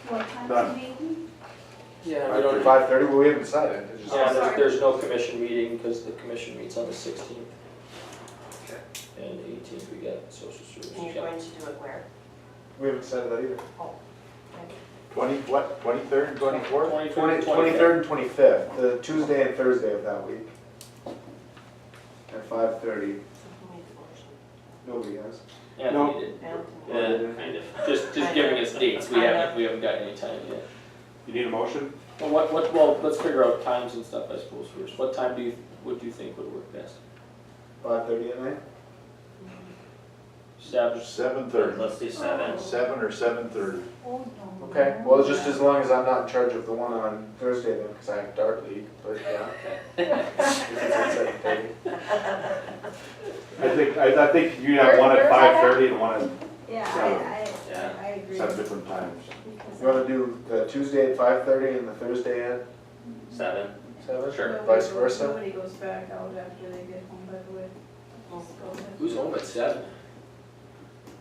Speaker 2: What time
Speaker 8: Done.
Speaker 2: is the meeting?
Speaker 9: Yeah, we don't,
Speaker 1: 5:30, well, we haven't decided. It's just-
Speaker 9: yeah,
Speaker 6: sorry.
Speaker 9: there's no commission meeting because the commission meets on the 16th.
Speaker 1: Okay.
Speaker 9: And the 18th we got social services.
Speaker 5: And you're going to do it where?
Speaker 1: We haven't decided that either.
Speaker 3: 23rd, 24th?
Speaker 1: 23rd and 25th, the Tuesday and Thursday of that week. At 5:30, nobody has.
Speaker 9: Yeah,
Speaker 8: No.
Speaker 9: we did.
Speaker 7: Yeah, kind of.
Speaker 9: Just giving us dates, we haven't got any time yet.
Speaker 8: You need a motion?
Speaker 9: Well, well, let's figure out times and stuff, I suppose, first. What time would you think would work best?
Speaker 1: 5:30 at night?
Speaker 9: Establish,
Speaker 3: 7:30.
Speaker 7: Let's do 7.
Speaker 3: 7 or 7:30.
Speaker 1: Okay, well, just as long as I'm not in charge of the one on Thursday then, because I have dart league, but yeah. If it's at 7:30.
Speaker 8: I think you have one at
Speaker 2: Where's that at?
Speaker 8: 5:30 and one at
Speaker 2: Yeah,
Speaker 7: Yeah.
Speaker 2: I agree.
Speaker 8: 7 different times.
Speaker 1: You wanna do the Tuesday at 5:30 and the Thursday at
Speaker 7: 7?
Speaker 1: 7?
Speaker 7: Sure.
Speaker 1: Vice versa?
Speaker 10: Nobody goes back out after they get home, by the way.
Speaker 9: who's home at 7?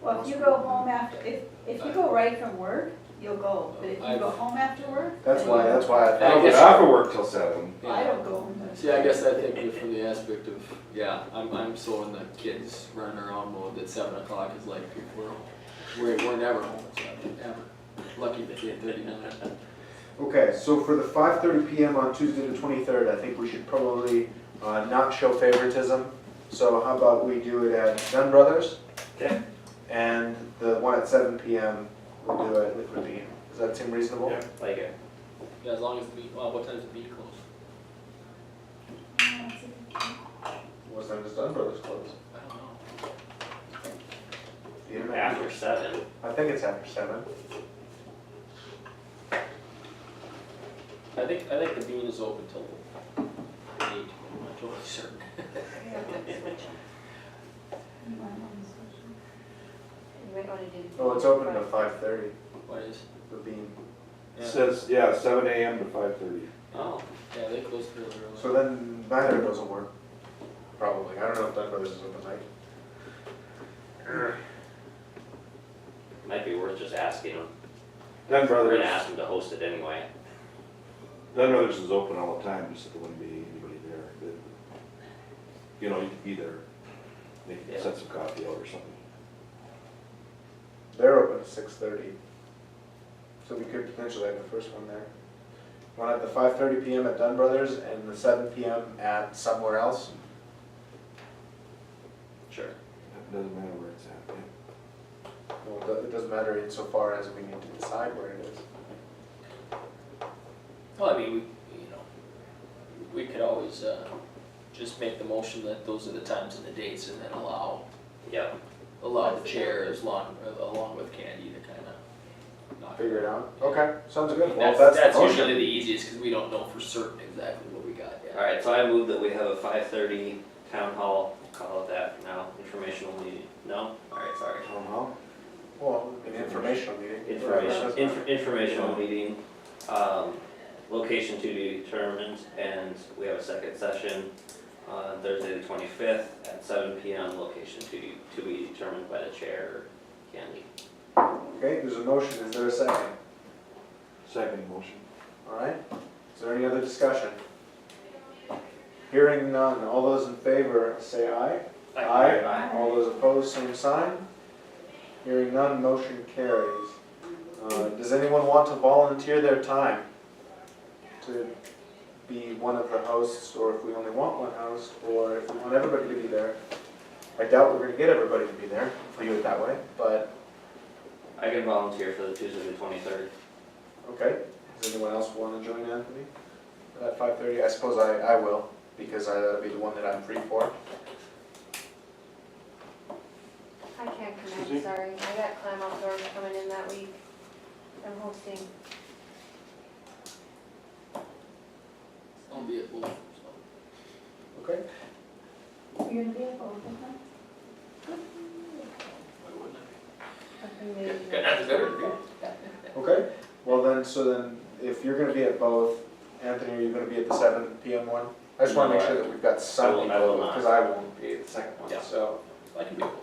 Speaker 10: Well, if you go home after, if you go right from work, you'll go, but if you go home after work.
Speaker 1: That's
Speaker 10: then
Speaker 1: why
Speaker 10: you
Speaker 1: I
Speaker 8: I
Speaker 1: thought.
Speaker 8: don't get off of work till 7.
Speaker 10: go. I don't go home. till
Speaker 9: See, I guess I think of from the aspect of, yeah, I'm so in the kids running around mode that 7 o'clock is like, we're never home at 7, ever. Lucky that you hit 39.
Speaker 1: Okay, so for the 5:30 PM on Tuesday the 23rd, I think we should probably not show favoritism. So how about we do it at Dunn Brothers?
Speaker 7: Okay.
Speaker 1: And the one at 7 PM, we'll do it with Ravine. Does that seem reasonable?
Speaker 8: Yeah.
Speaker 7: Like it.
Speaker 9: Yeah, as long as the meet, well, what time does the meet close?
Speaker 1: What time does Dunn Brothers close?
Speaker 9: I don't know.
Speaker 1: The internet?
Speaker 7: After 7.
Speaker 1: I think it's after 7.
Speaker 9: I think the bean is open till 8, I'm not totally certain.
Speaker 6: You might wanna do.
Speaker 1: Oh, it's open to 5:30,
Speaker 9: What is?
Speaker 1: the Bean.
Speaker 8: It says, yeah, 7 AM to 5:30.
Speaker 9: Oh, yeah, they close fairly early.
Speaker 1: So then neither of those will work, probably. I don't know if Dunn Brothers is open late.
Speaker 7: Might be worth just asking them.
Speaker 8: Dunn
Speaker 7: We're
Speaker 8: Brothers,
Speaker 7: gonna ask them to host it anyway.
Speaker 8: Dunn Brothers is open all the time, just that there wouldn't be anybody there. But, you know, you could be there, they could
Speaker 7: Yeah.
Speaker 8: set some coffee out or something.
Speaker 1: They're open at 6:30. So we could potentially have the first one there. One at the 5:30 PM at Dunn Brothers and the 7 PM at somewhere else.
Speaker 7: Sure.
Speaker 8: It doesn't matter where it's at, yeah.
Speaker 1: Well, it doesn't matter insofar as we need to decide where it is.
Speaker 4: Well, I mean, we could always, just make the motion that those are the times and the dates and then allow the chair along with Candy to kind of knock
Speaker 1: Figure it out? Okay, sounds good. Well,
Speaker 4: That's,
Speaker 1: that's the
Speaker 4: that's
Speaker 1: motion.
Speaker 4: usually the easiest, because we don't know for certain exactly what we got yet.
Speaker 7: Alright, so I move that we have a 5:30 town hall, call it that for now, informational meeting. No? Alright, sorry.
Speaker 1: Well, an informational meeting.
Speaker 7: Informational meeting, location to be determined, and we have a second session on Thursday the 25th at 7 PM, location to be determined by the chair, Candy.
Speaker 1: Okay, there's a motion, is there a second?
Speaker 8: Second motion.
Speaker 1: All right, is there any other discussion? Hearing none, all those in favor say aye.
Speaker 7: Aye.
Speaker 1: All those opposed, same sign. Hearing none, motion carries. Does anyone want to volunteer their time to be one of the hosts, or if we only want one host, or if we want everybody to be there? I doubt we're gonna get everybody to be there, if we do it that way, but,
Speaker 7: I can volunteer for the Tuesday the 23rd.
Speaker 1: okay. Does anyone else want to join Anthony at 5:30? I suppose I will, because that'll be the one that I'm free for.
Speaker 6: I can't
Speaker 8: Suzie?
Speaker 6: connect, sorry. I got Clam Outdoors coming in that week. I'm hosting.
Speaker 4: I'll be at both, so.
Speaker 1: Okay.
Speaker 2: You're gonna be at both of them?
Speaker 4: Why wouldn't I
Speaker 6: Something
Speaker 4: be?
Speaker 6: maybe-
Speaker 4: Got nothing better to do.
Speaker 1: Okay, well then, if you're gonna be at both, Anthony, are you gonna be at the 7 PM one? I just wanna
Speaker 7: No,
Speaker 1: make sure that we've got some
Speaker 7: I will
Speaker 1: people,
Speaker 7: not.
Speaker 1: because I won't be at the second one,
Speaker 4: Yeah.
Speaker 1: so,
Speaker 4: I can be at both.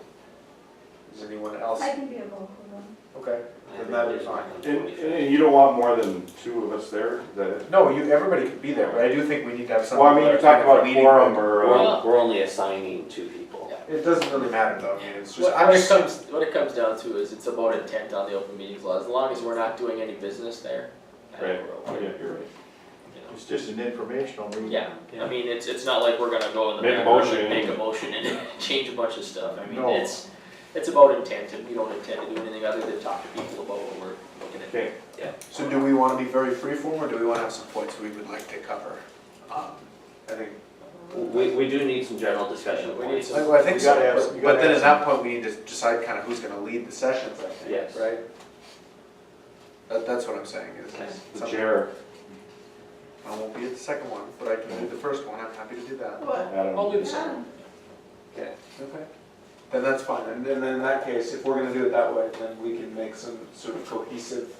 Speaker 1: is anyone else?
Speaker 2: I can be at both of them.
Speaker 1: Okay, then that'd be fine.
Speaker 8: And you don't want more than two of us there, is that it?
Speaker 1: No, everybody could be there, but I do think we need to have some.
Speaker 8: Well, I mean, you're talking about a
Speaker 1: meeting.
Speaker 8: quorum or,
Speaker 7: We're only assigning 2 people.
Speaker 1: It doesn't really matter though, I mean, it's just,
Speaker 4: What it comes down to is it's about intent on the open meetings law, as long as we're not doing any business there. I think
Speaker 8: Right.
Speaker 4: we're okay.
Speaker 8: Yeah, you're right.
Speaker 4: You know.
Speaker 3: It's just an informational meeting.
Speaker 4: Yeah, I mean, it's not like we're gonna go in the
Speaker 8: Make a
Speaker 4: back room
Speaker 8: motion.
Speaker 4: and make a motion and change a bunch of stuff. I mean,
Speaker 1: No.
Speaker 4: it's about intent, and we don't intend to do anything other than talk to people about what we're looking at.
Speaker 8: Okay,
Speaker 1: so do we wanna be very freeform, or do we wanna have some points we would like to cover? I think,
Speaker 7: We do need some general discussion
Speaker 4: We need
Speaker 7: points.
Speaker 4: some-
Speaker 1: I think
Speaker 3: You
Speaker 1: so,
Speaker 3: gotta have- you
Speaker 1: but
Speaker 3: gotta
Speaker 1: then
Speaker 3: have
Speaker 1: at that point, we need to decide kind of who's gonna lead the sessions, I think,
Speaker 7: Yes.
Speaker 1: right? That's what I'm saying, is
Speaker 7: Okay.
Speaker 8: the
Speaker 1: something-
Speaker 8: chair,
Speaker 1: I won't be at the second one, but I can do the first one, I'm happy to do that.
Speaker 10: What?
Speaker 8: Adam.
Speaker 4: I'll do the same.
Speaker 1: Okay. Then that's fine, and then in that case, if we're gonna do it that way, then we can make some sort of cohesive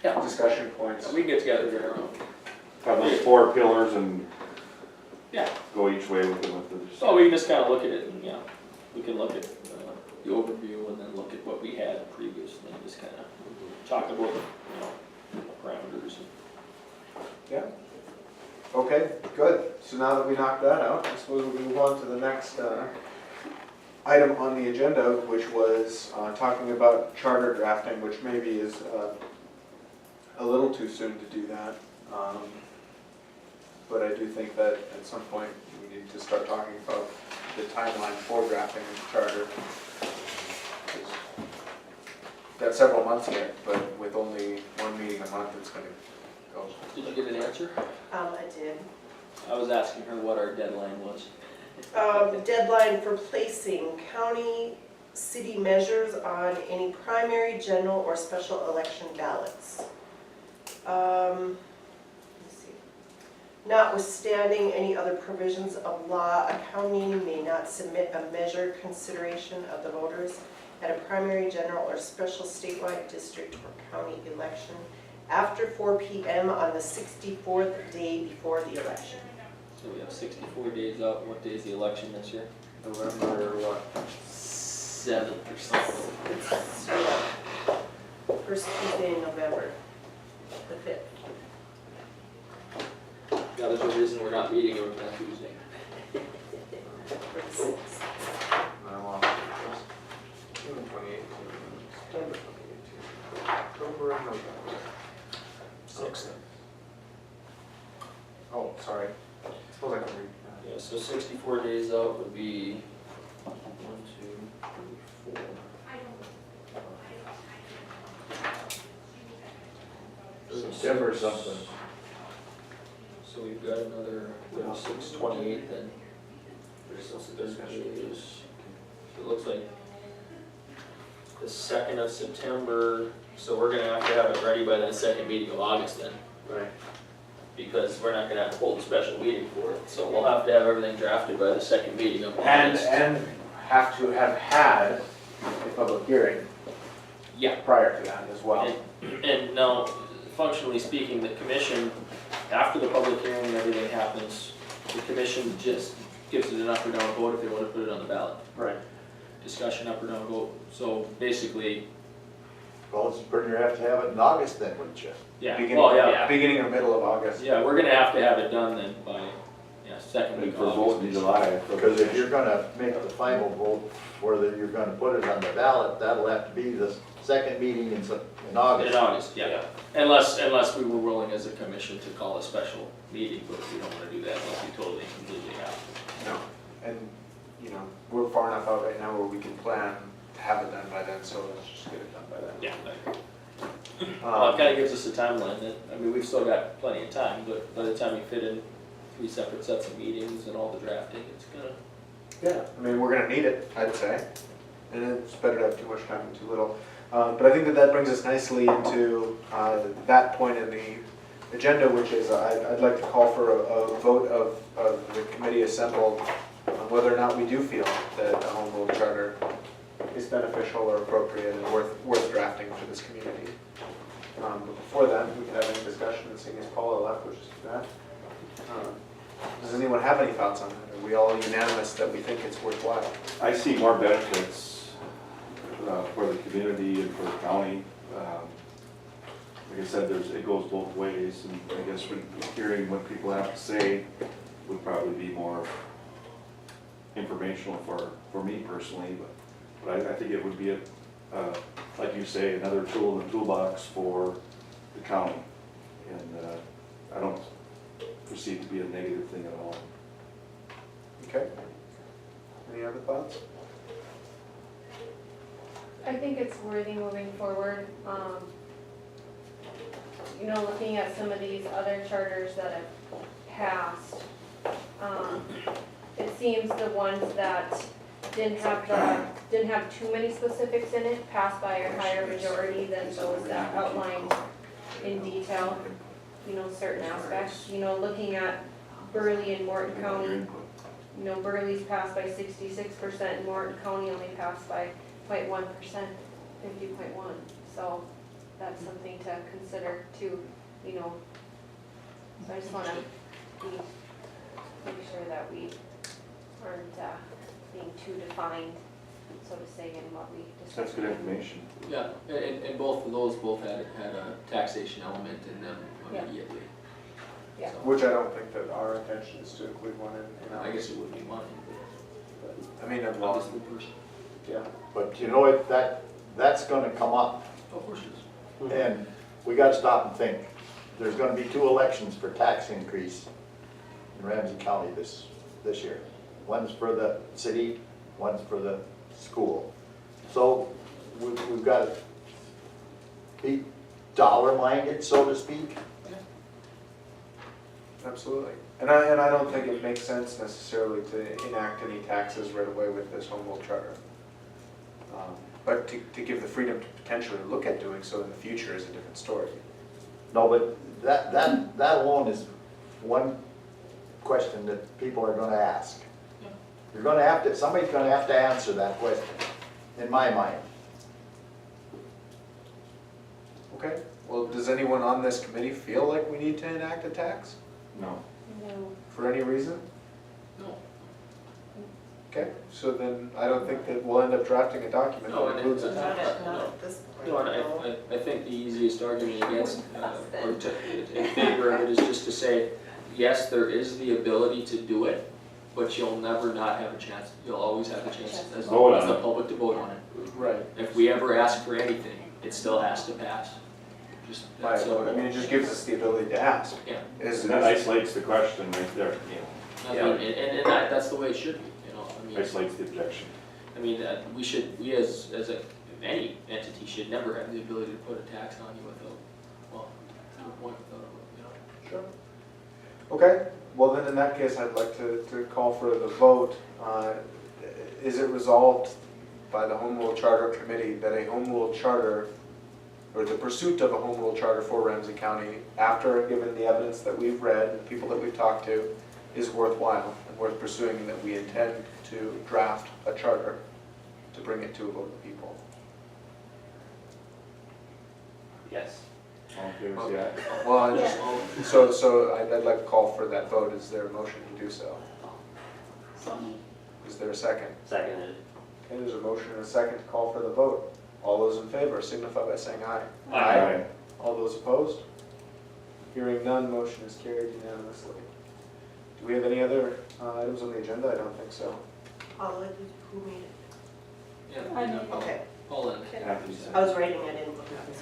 Speaker 4: Yeah.
Speaker 1: discussion points.
Speaker 4: We can get together in our own.
Speaker 8: have those 4 pillars and
Speaker 4: Yeah.
Speaker 8: go each way with it with the.
Speaker 4: So we can just kind of look at it, and, we can look at the overview and then look at what we had previously, and just kind of talk about, parameters.
Speaker 1: Okay, good, so now that we knocked that out, I suppose we move on to the next item on the agenda, which was talking about charter drafting, which maybe is a little too soon to do that. But I do think that at some point, we need to start talking about the timeline for drafting a charter. Got several months yet, but with only one meeting a month, it's gonna go.
Speaker 4: Did you get an answer?
Speaker 5: I did.
Speaker 4: I was asking her what our deadline was.
Speaker 5: Deadline for placing county city measures on any primary, general, or special election ballots. Let's see. Notwithstanding any other provisions of law, a county may not submit a measure consideration of the voters at a primary, general, or special statewide district or county election after 4 PM on the 64th day before the election.
Speaker 4: So we have 64 days out. What day is the election this year?
Speaker 1: November, what?
Speaker 4: 7th or something.
Speaker 5: It's, first Tuesday in November, the 5th.
Speaker 4: Yeah, there's a reason we're not meeting on that Tuesday.
Speaker 5: or the 6th.
Speaker 1: June 2018, September 2018, October, November.
Speaker 4: 6th.
Speaker 1: Oh, sorry. Suppose I can read.
Speaker 4: Yeah, so 64 days out would be 1, 2, 3, 4,
Speaker 3: September something.
Speaker 9: So we've got another 6/28 then.
Speaker 7: There's some
Speaker 9: It looks like the 2nd of September, so we're gonna have to have it ready by that second meeting of August then.
Speaker 1: Right.
Speaker 9: Because we're not gonna have to hold a special meeting for it, so we'll have to have everything drafted by the second meeting of August.
Speaker 1: And have to have had a public hearing
Speaker 9: Yeah.
Speaker 1: prior to that as well.
Speaker 9: And now, functionally speaking, the commission, after the public hearing and everything happens, the commission just gives it an up or down vote if they wanna put it on the ballot.
Speaker 1: Right.
Speaker 9: Discussion up or down vote, so basically,
Speaker 3: Well, it's pretty, you have to have it in August then, wouldn't you?
Speaker 9: yeah,
Speaker 1: Beginning,
Speaker 9: well, yeah,
Speaker 1: beginning or middle of August.
Speaker 9: yeah, we're gonna have to have it done then by, second
Speaker 8: And
Speaker 9: week
Speaker 8: for
Speaker 9: of
Speaker 8: vote in
Speaker 9: August.
Speaker 8: July. for
Speaker 3: Because if
Speaker 8: the-
Speaker 3: you're gonna make the final vote, whether you're gonna put it on the ballot, that'll have to be the second meeting in August.
Speaker 9: In August, yeah, unless we were willing as a commission to call a special meeting, but we don't wanna do that unless we totally and completely have to.
Speaker 1: No, and, you know, we're far enough out right now where we can plan to have it done by then, so let's just get it done by then.
Speaker 9: Yeah, I agree. Well, it
Speaker 1: Um,
Speaker 9: kinda gives us a timeline that, I mean, we've still got plenty of time, but by the time you fit in 3 separate sets of meetings and all the drafting, it's gonna,
Speaker 1: Yeah, I mean, we're gonna need it, I'd say, and it's better to have too much time than too little. But I think that brings us nicely into that point in the agenda, which is I'd like to call for a vote of the committee assembled on whether or not we do feel that a home rule charter is beneficial or appropriate and worth drafting for this community. But before that, we can have any discussion, and seeing as Paula left, we'll just do that. Does anyone have any thoughts on that? Are we all unanimous that we think it's worthwhile?
Speaker 8: I see more benefits for the community and for the county. Like I said, it goes both ways, and I guess when hearing what people have to say would probably be more informational for me personally, but I think it would be, like you say, another tool in the toolbox for the county. And I don't perceive it to be a negative thing at all.
Speaker 1: Okay. Any other thoughts?
Speaker 6: I think it's worthy moving forward. You know, looking at some of these other charters that have passed, it seems the ones that didn't have too many specifics in it passed by a higher majority than those that outlined in detail, you know, certain aspects. You know, looking at Burley and Morton County, you know, Burley's passed by 66%, and Morton County only passed by 0.1%, 50.1. So that's something to consider too, you know. So I just want to make sure that we aren't being too defined, so to say, in what we discuss.
Speaker 8: That's good information.
Speaker 9: yeah, and both of those had a taxation element in them
Speaker 6: Yeah.
Speaker 9: immediately.
Speaker 6: Yeah.
Speaker 9: So,
Speaker 1: Which I don't think that our intention is to include one in our.
Speaker 9: I guess it would be mine,
Speaker 1: I mean,
Speaker 9: but obviously person.
Speaker 1: yeah.
Speaker 3: But you know what, that's gonna come up,
Speaker 9: Oh, of course it is.
Speaker 3: and we gotta stop and think. There's gonna be 2 elections for tax increase in Ramsey County this year. One's for the city, one's for the school. So we've got to be dollar-minded, so to speak.
Speaker 1: Absolutely. And I don't think it makes sense necessarily to enact any taxes right away with this home rule charter. But to give the freedom to potentially look at doing so in the future is a different story.
Speaker 3: No, but that alone is one question that people are gonna ask. You're gonna have to, somebody's gonna have to answer that question, in my mind.
Speaker 1: Okay, well, does anyone on this committee feel like we need to enact a tax
Speaker 8: No.
Speaker 6: No.
Speaker 1: for any reason?
Speaker 9: No.
Speaker 1: Okay, so then I don't think that we'll end up drafting a document
Speaker 9: No,
Speaker 1: that
Speaker 9: and
Speaker 1: includes it.
Speaker 5: Not at this point.
Speaker 9: No, and I think the easiest argument against, or in favor of it is just to say, yes, there is the ability to do it, but you'll never not have a chance, you'll always have a chance as
Speaker 8: Vote on
Speaker 9: the
Speaker 8: it.
Speaker 9: public to vote on it.
Speaker 1: Right.
Speaker 9: If we ever ask for anything, it still has to pass. Just,
Speaker 1: Right,
Speaker 9: so,
Speaker 1: I mean, it just gives us the ability to ask.
Speaker 9: yeah.
Speaker 1: Is,
Speaker 8: And that isolates the question right there,
Speaker 9: I mean, and that's the way it should be, you know, I mean.
Speaker 8: isolates the objection.
Speaker 9: I mean, we as any entity should never have the ability to put a tax on you without, well, to a point without,
Speaker 1: Sure. Okay, well then in that case, I'd like to call for the vote. Is it resolved by the Home Rule Charter Committee that a Home Rule Charter, or the pursuit of a Home Rule Charter for Ramsey County, after given the evidence that we've read and the people that we've talked to, is worthwhile and worth pursuing, and that we intend to draft a charter to bring it to a vote of the people?
Speaker 7: Yes.
Speaker 8: All in favor, say aye.
Speaker 1: Well, I just, so I'd like to call for that vote. Is there a motion to do so? Is there a second?
Speaker 7: Seconded.
Speaker 1: Okay, there's a motion and a second to call for the vote. All those in favor signify by saying aye.
Speaker 8: Aye.
Speaker 1: All those opposed? Hearing none, motion is carried unanimously. Do we have any other items on the agenda? I don't think so.
Speaker 5: Paula, who made it?
Speaker 9: yeah.
Speaker 2: I
Speaker 9: Yeah,
Speaker 2: made it.
Speaker 5: Okay,
Speaker 9: Paul and
Speaker 8: Happy to.
Speaker 5: I was writing, I didn't look at this.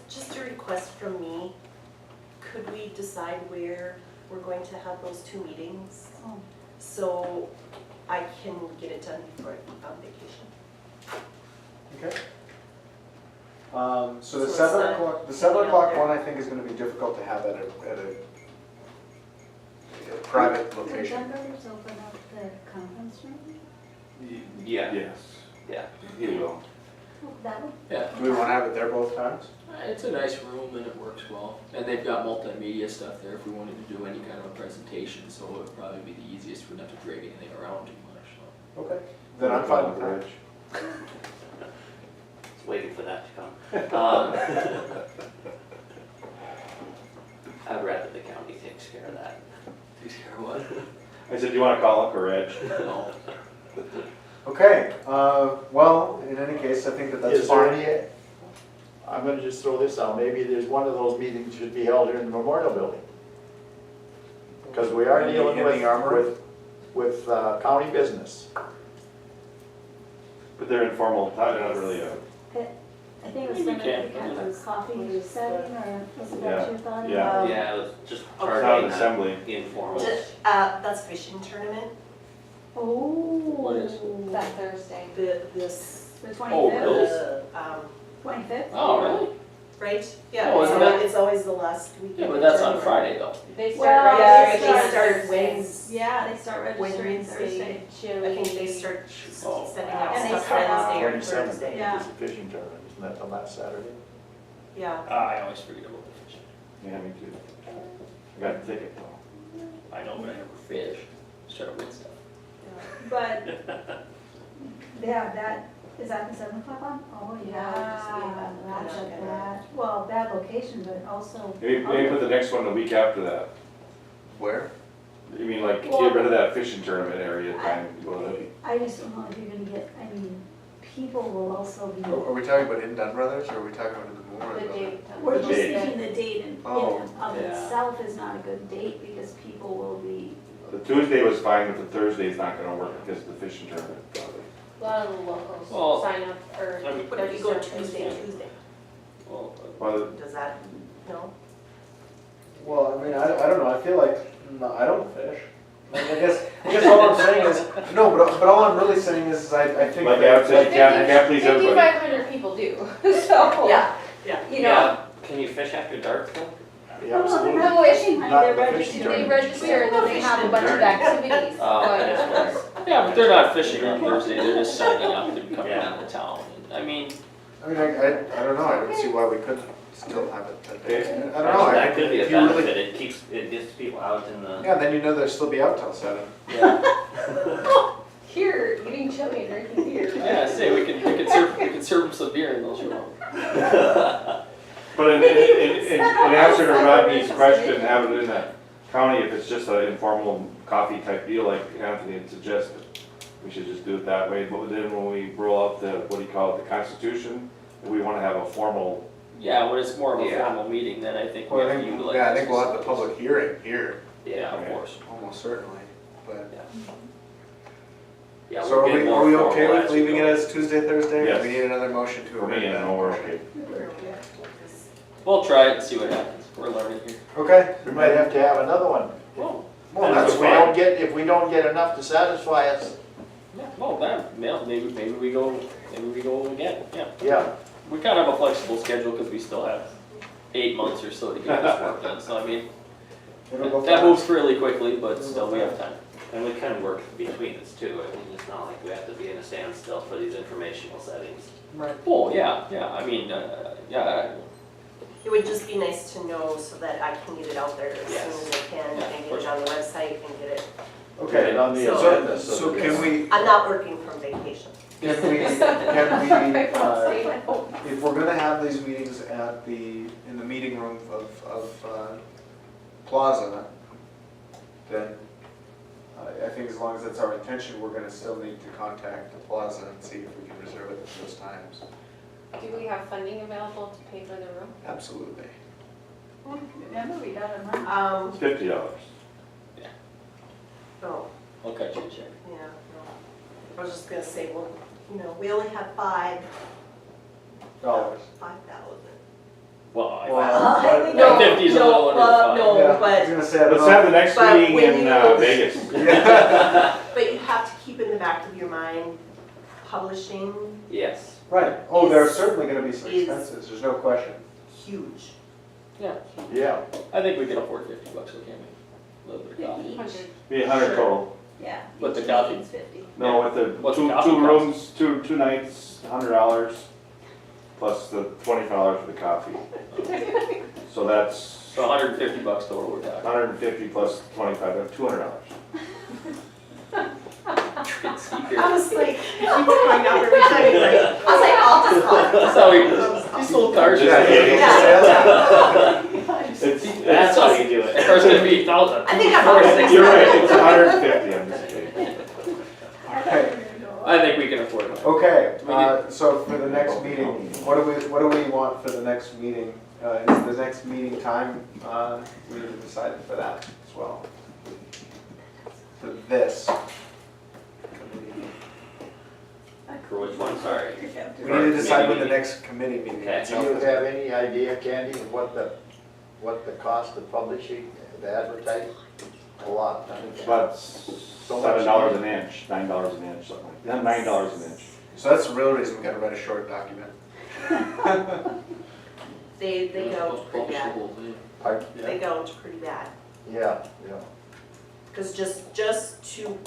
Speaker 5: Just a request from me, could we decide where we're going to have those two meetings?
Speaker 2: Oh.
Speaker 5: So I can get it done before I'm on vacation.
Speaker 1: Okay. So the
Speaker 5: So it's
Speaker 1: 7
Speaker 5: not
Speaker 1: o'clock, the
Speaker 5: hanging
Speaker 1: 7
Speaker 5: out
Speaker 1: o'clock
Speaker 5: there.
Speaker 1: one I think is gonna be difficult to have at a private
Speaker 2: Did
Speaker 1: location.
Speaker 2: Dunn Brothers open up the conference room?
Speaker 7: Yeah.
Speaker 8: Yes.
Speaker 7: Yeah.
Speaker 8: He will.
Speaker 2: Oh, that would,
Speaker 9: Yeah,
Speaker 1: Do we wanna have it there both times?
Speaker 9: it's a nice room and it works well. And they've got multimedia stuff there if we wanted to do any kind of a presentation, so it would probably be the easiest. We wouldn't have to drag anything around too much, so.
Speaker 1: Okay. Then I'm fine with that.
Speaker 8: Rich.
Speaker 7: Just waiting for that to come. I'd rather the county takes care of that.
Speaker 9: Takes care of what?
Speaker 8: I said, do you wanna call up a Reg?
Speaker 9: No.
Speaker 1: Okay, well, in any case, I think that that's
Speaker 3: Is there
Speaker 1: fine.
Speaker 3: any, I'm gonna just throw this out, maybe there's one of those meetings should be held here in the Memorial Building. Because we are
Speaker 1: In the-
Speaker 3: dealing
Speaker 1: in the armory?
Speaker 3: with county business.
Speaker 8: But they're informal, not really a,
Speaker 2: I think it was
Speaker 4: Maybe
Speaker 2: gonna
Speaker 4: we
Speaker 2: be
Speaker 4: can.
Speaker 2: kind of a coffee setting, or was it
Speaker 8: Yeah,
Speaker 2: that you thought?
Speaker 8: yeah.
Speaker 7: Yeah, it was just
Speaker 3: Okay.
Speaker 8: it's not
Speaker 7: targeting
Speaker 8: an
Speaker 7: that
Speaker 8: assembly.
Speaker 7: informal.
Speaker 5: That's fishing tournament,
Speaker 2: Oh.
Speaker 4: What is?
Speaker 6: That Thursday.
Speaker 5: this,
Speaker 10: The
Speaker 4: Oh,
Speaker 10: 25th,
Speaker 4: really?
Speaker 10: 25th?
Speaker 4: Oh, really?
Speaker 5: right? Yeah,
Speaker 4: Oh, isn't that-
Speaker 5: it's always the last weekend.
Speaker 4: Yeah, but
Speaker 5: of
Speaker 4: that's on
Speaker 5: January.
Speaker 4: Friday though.
Speaker 6: They
Speaker 10: Well,
Speaker 6: start
Speaker 5: Yeah,
Speaker 10: they
Speaker 5: they
Speaker 10: start
Speaker 5: start Wednesday.
Speaker 10: Yeah, they start registering
Speaker 5: Wednesday.
Speaker 10: Thursday.
Speaker 5: I think they start
Speaker 4: Oh.
Speaker 5: setting up
Speaker 10: And they
Speaker 5: stuff
Speaker 10: start off
Speaker 5: Wednesday or
Speaker 3: 27th,
Speaker 5: Thursday.
Speaker 10: Yeah.
Speaker 3: is the fishing tournament, isn't that the last Saturday?
Speaker 5: Yeah.
Speaker 4: I always forget about the fishing.
Speaker 8: Yeah, me too. I got a ticket though.
Speaker 4: I know, but I never fish. Just try to win stuff.
Speaker 10: But, yeah, that, is that the 7 o'clock one? Oh,
Speaker 2: Yeah,
Speaker 10: yeah, that's a bad, well, bad location, but also.
Speaker 8: Maybe put the next one the week after that.
Speaker 1: Where?
Speaker 8: You mean like get
Speaker 2: Well-
Speaker 8: rid of that fishing tournament area time, go to the.
Speaker 2: I just don't know if you're gonna get, I mean, people will also be,
Speaker 1: Are we talking about in Dunn Brothers, or are we talking about in the
Speaker 6: The
Speaker 1: Memorial Building?
Speaker 6: date.
Speaker 2: we're
Speaker 8: The
Speaker 2: just
Speaker 8: date.
Speaker 2: thinking the date in
Speaker 1: Oh,
Speaker 2: of
Speaker 4: yeah.
Speaker 2: itself is not a good date, because people will be,
Speaker 8: The Tuesday was fine, but the Thursday's not gonna work because of the fishing tournament, probably.
Speaker 6: A lot of the locals
Speaker 4: Well,
Speaker 6: sign up or.
Speaker 4: I mean-
Speaker 5: What if you go
Speaker 6: register
Speaker 5: Tuesday?
Speaker 4: Well,
Speaker 8: Well,
Speaker 5: Does that, no?
Speaker 1: Well, I mean, I don't know, I feel like, no, I don't fish. I guess all I'm saying is, no, but all I'm really saying is I think.
Speaker 8: like
Speaker 1: that-
Speaker 8: Ab said, you can't please everybody.
Speaker 6: 5,500 people do, so.
Speaker 5: Yeah,
Speaker 6: You know,
Speaker 7: Yeah, can you fish after dark though?
Speaker 3: Yeah, absolutely.
Speaker 6: no,
Speaker 2: fishing,
Speaker 3: Not
Speaker 2: they're
Speaker 3: the fishing
Speaker 2: registered.
Speaker 6: they
Speaker 3: tournament.
Speaker 6: register and then they have a bunch of activities.
Speaker 7: Oh,
Speaker 6: but-
Speaker 7: that's
Speaker 4: yeah, but they're not fishing on Thursday. They're just signing up to come down to town. I mean,
Speaker 1: I mean, I don't know, I don't see why we couldn't still have it that day.
Speaker 8: Okay.
Speaker 1: I don't know, I
Speaker 7: That
Speaker 1: think
Speaker 7: could be a
Speaker 1: if you really.
Speaker 7: benefit, it gets people out in the.
Speaker 1: Yeah, then you know they'll still be out till 7.
Speaker 4: yeah,
Speaker 6: Here, eating chili and drinking beer.
Speaker 4: yeah. Say we can serve them some beer and they'll show up.
Speaker 8: But in answer to Rodney's question, have it in the county, if it's just an informal coffee type deal like Anthony had suggested, we should just do it that way. But then when we roll out the, what do you call it, the Constitution, if we wanna have a formal,
Speaker 4: Yeah, when it's more of a
Speaker 7: Yeah.
Speaker 4: formal meeting, then I think we
Speaker 1: Well, I
Speaker 4: have to
Speaker 1: think,
Speaker 4: utilize.
Speaker 1: yeah, I think
Speaker 4: those
Speaker 1: we'll have the
Speaker 4: facilities.
Speaker 1: public hearing here,
Speaker 4: Yeah, of
Speaker 8: Okay.
Speaker 4: course.
Speaker 1: almost certainly, but.
Speaker 7: Yeah,
Speaker 1: So
Speaker 7: we'll
Speaker 1: are
Speaker 7: get
Speaker 1: we,
Speaker 7: more
Speaker 1: are we
Speaker 7: formal
Speaker 1: okay with
Speaker 7: as we
Speaker 1: leaving it
Speaker 7: go.
Speaker 1: as Tuesday, Thursday? Or
Speaker 8: Yes.
Speaker 1: do we need another motion to
Speaker 8: for
Speaker 1: amend
Speaker 8: me,
Speaker 1: that?
Speaker 8: I know we're okay.
Speaker 4: We'll try it and see what happens. We're learning here.
Speaker 1: Okay,
Speaker 3: We might have to have another one.
Speaker 4: Whoa.
Speaker 1: well, that's
Speaker 3: If
Speaker 1: fine.
Speaker 3: we don't get enough to satisfy us,
Speaker 4: Well, maybe we go again, yeah.
Speaker 3: Yeah,
Speaker 4: We kind of have a flexible schedule because we still have 8 months or so to get this work done, so I mean,
Speaker 1: It'll go
Speaker 4: that
Speaker 1: fast.
Speaker 4: moves fairly quickly, but still we have time.
Speaker 7: And we can work between us too, I mean, it's not like we have to be in a standstill for these informational settings.
Speaker 1: Right.
Speaker 4: Oh, yeah, I mean, yeah,
Speaker 5: It would just be nice to know so that I can get it out there as soon
Speaker 7: Yes.
Speaker 5: as I can
Speaker 4: Yeah,
Speaker 5: and
Speaker 4: for
Speaker 5: get it on the website and get it.
Speaker 3: get
Speaker 1: Okay,
Speaker 3: it on the
Speaker 5: So-
Speaker 3: agenda,
Speaker 1: so
Speaker 3: so that
Speaker 1: can
Speaker 3: it's-
Speaker 1: we,
Speaker 5: I'm not working from vacation.
Speaker 1: if we're gonna have these meetings in the meeting room of Plaza, then I think as long as that's our intention, we're gonna still need to contact the Plaza and see if we can reserve it at those times.
Speaker 6: Do we have funding available to pay for the room?
Speaker 1: Absolutely.
Speaker 10: Remember, we got a month.
Speaker 8: It's $50.
Speaker 5: No,
Speaker 4: I'll cut you a check.
Speaker 5: yeah, no. I was just gonna say, well, you know, we only have $5,000.
Speaker 4: Well, I
Speaker 1: Well,
Speaker 4: think
Speaker 5: No,
Speaker 4: 50 is a
Speaker 5: no,
Speaker 4: little under
Speaker 5: well,
Speaker 4: five.
Speaker 5: no,
Speaker 1: yeah, I was
Speaker 5: but,
Speaker 1: gonna say, I don't
Speaker 8: Let's
Speaker 1: know.
Speaker 8: have the next
Speaker 5: But
Speaker 8: meeting
Speaker 5: when
Speaker 8: in
Speaker 5: you-
Speaker 8: Vegas.
Speaker 1: Yeah.
Speaker 5: but you have to keep in the back of your mind, publishing,
Speaker 7: Yes.
Speaker 1: Right, oh, there are certainly gonna be some
Speaker 5: Is-
Speaker 1: expenses, there's no question.
Speaker 5: huge.
Speaker 4: Yeah,
Speaker 3: Yeah,
Speaker 4: I think we can afford $50, so can't we? A little bit of coffee.
Speaker 6: 100.
Speaker 8: Be 100 total.
Speaker 10: Yeah.
Speaker 4: But the
Speaker 10: each
Speaker 4: coffee?
Speaker 10: meeting's 50.
Speaker 8: No, with the
Speaker 4: What's the
Speaker 8: two
Speaker 4: coffee cost?
Speaker 8: rooms, two nights, $100, plus the $25 for the coffee. So that's
Speaker 4: So $150 total we're talking.
Speaker 8: 150 plus 25, $200.
Speaker 5: I was like, he keeps going up every time, he's like, I was like, I'll just call.
Speaker 4: That's how he sold cars.
Speaker 8: Yeah,
Speaker 5: Yeah.
Speaker 7: That's how you do it.
Speaker 4: Car's gonna be 1,000.
Speaker 5: I think I'm already
Speaker 8: You're right, it's 150, I'm just kidding.
Speaker 1: Okay.
Speaker 4: I think we can afford it.
Speaker 1: Okay,
Speaker 4: We need-
Speaker 1: so for the next meeting, what do we want for the next meeting? Is the next meeting time, we need to decide for that as well. For this.
Speaker 7: For which one, sorry?
Speaker 1: We need to decide when the next committee meeting is.
Speaker 3: do you have any idea, Candy, of what the cost of publishing, the advertising? A lot.
Speaker 8: It's about $7 an inch, $9 an inch, something like that, $9 an inch.
Speaker 1: So that's the real reason we gotta write a short document.
Speaker 5: They don't pretty bad.
Speaker 4: Publishable, yeah.
Speaker 3: Pardon?
Speaker 5: They don't pretty bad.
Speaker 3: Yeah, yeah.
Speaker 5: Cause just to,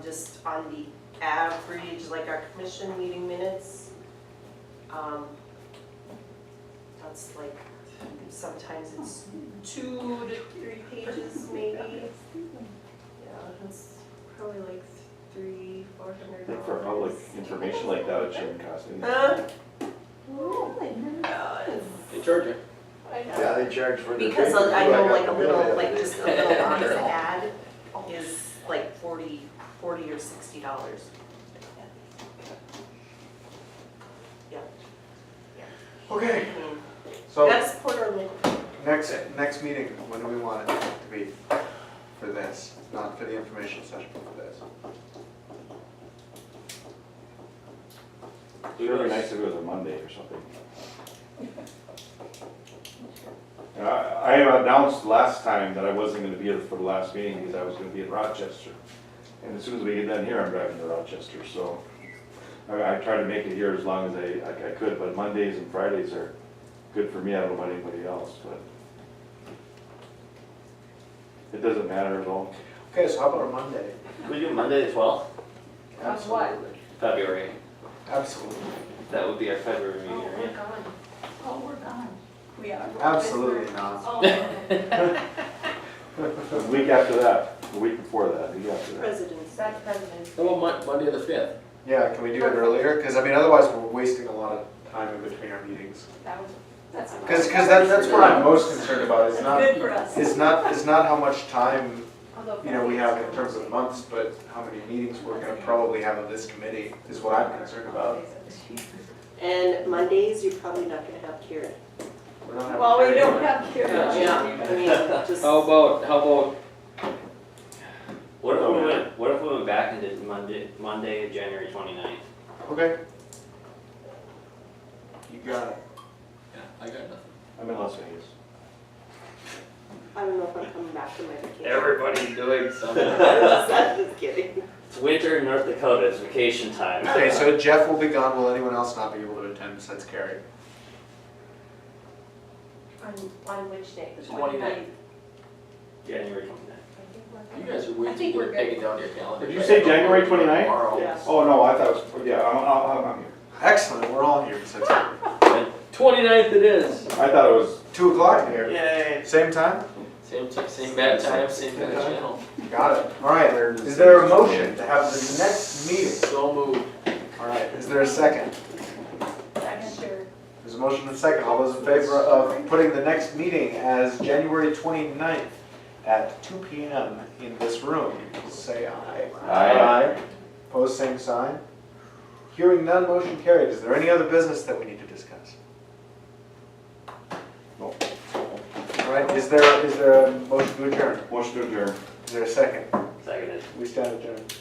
Speaker 5: just on the average, like our commission meeting minutes, that's like, sometimes it's 2 to 3 pages maybe. Yeah, that's probably like $300-400.
Speaker 8: I think for public information like that, it shouldn't cost anything.
Speaker 4: They charge you.
Speaker 3: Yeah, they charge for the.
Speaker 5: Because
Speaker 3: paper,
Speaker 5: I
Speaker 3: too.
Speaker 5: know
Speaker 3: got
Speaker 5: like
Speaker 3: the
Speaker 5: a
Speaker 3: bill
Speaker 5: little,
Speaker 3: the other
Speaker 5: like
Speaker 3: day.
Speaker 5: just a little honest ad is like $40 or $60. Yeah.
Speaker 1: Okay,
Speaker 5: I mean,
Speaker 1: so
Speaker 5: that's support our local.
Speaker 1: next meeting, when do we want it to be for this? Not for the information session, but for this.
Speaker 8: It would be nice if it was a Monday or something. I announced last time that I wasn't gonna be here for the last meeting because I was gonna be in Rochester. And as soon as we get done here, I'm driving to Rochester, so I tried to make it here as long as I could, but Mondays and Fridays are good for me, I don't know about anybody else, but it doesn't matter at all.
Speaker 1: Okay, so how about a Monday?
Speaker 7: Can we do Monday the 12th,
Speaker 10: Of what?
Speaker 7: February?
Speaker 1: Absolutely.
Speaker 7: That would be our February meeting,
Speaker 6: Oh,
Speaker 7: right?
Speaker 6: gone.
Speaker 10: Oh, we're gone. We are.
Speaker 1: Absolutely not.
Speaker 10: Oh,
Speaker 8: The week after that, the week before that, the week after that.
Speaker 5: Presidents.
Speaker 6: That's president.
Speaker 4: How about Monday the 5th?
Speaker 1: Yeah, can we do it earlier? Because I mean, otherwise we're wasting a lot of time in between our meetings.
Speaker 6: That was,
Speaker 10: That's.
Speaker 1: Because that's what I'm most concerned about, is not,
Speaker 10: Good for us.
Speaker 1: is not how much time,
Speaker 6: although.
Speaker 1: you know, we have in terms of months, but how many meetings we're gonna probably have of this committee is what I'm concerned about.
Speaker 5: And Mondays, you're probably not gonna have Karen.
Speaker 1: We're not having
Speaker 10: Well, we
Speaker 1: Karen
Speaker 10: don't
Speaker 1: anyway.
Speaker 10: have Karen.
Speaker 5: Yeah, I mean, just.
Speaker 4: How about,
Speaker 7: What if we went back and did Monday, January 29th?
Speaker 1: Okay. You got it.
Speaker 9: Yeah, I got nothing.
Speaker 8: I'm in Las Vegas.
Speaker 5: I don't know if I'm coming back from my vacation.
Speaker 4: everybody's doing something.
Speaker 5: I'm just kidding.
Speaker 7: It's winter in North Dakota, it's vacation time.
Speaker 1: Okay, so Jeff will be gone, will anyone else not be able to attend besides Carrie?
Speaker 6: On which day?
Speaker 9: The 29th.
Speaker 7: January 29th.
Speaker 9: You guys are way
Speaker 10: I
Speaker 9: too
Speaker 10: think
Speaker 9: good
Speaker 10: we're
Speaker 9: at
Speaker 10: good.
Speaker 9: taking down your calendar.
Speaker 8: Did you say January 29th?
Speaker 9: Tomorrow.
Speaker 5: Yes.
Speaker 8: Oh, no, I thought it was, yeah, I'm here.
Speaker 1: Excellent, we're all here besides Carrie.
Speaker 9: 29th it is.
Speaker 8: I thought it was,
Speaker 1: 2 o'clock here,
Speaker 7: Yay.
Speaker 1: same time?
Speaker 9: Same bad time, same bad channel.
Speaker 1: Got it. All right, is there a motion to have the next meeting?
Speaker 9: So moved.
Speaker 1: All right, is there a second?
Speaker 10: Sure.
Speaker 1: There's a motion and a second. All those in favor of putting the next meeting as January 29th at 2 PM in this room, say aye.
Speaker 8: Aye.
Speaker 1: Opposed, same sign. Hearing none, motion carried. Is there any other business that we need to discuss?
Speaker 8: No.
Speaker 1: All right, is there a motion to adjourn?
Speaker 8: motion to adjourn.
Speaker 1: Is there a second?
Speaker 7: Seconded.
Speaker 1: We stand adjourned.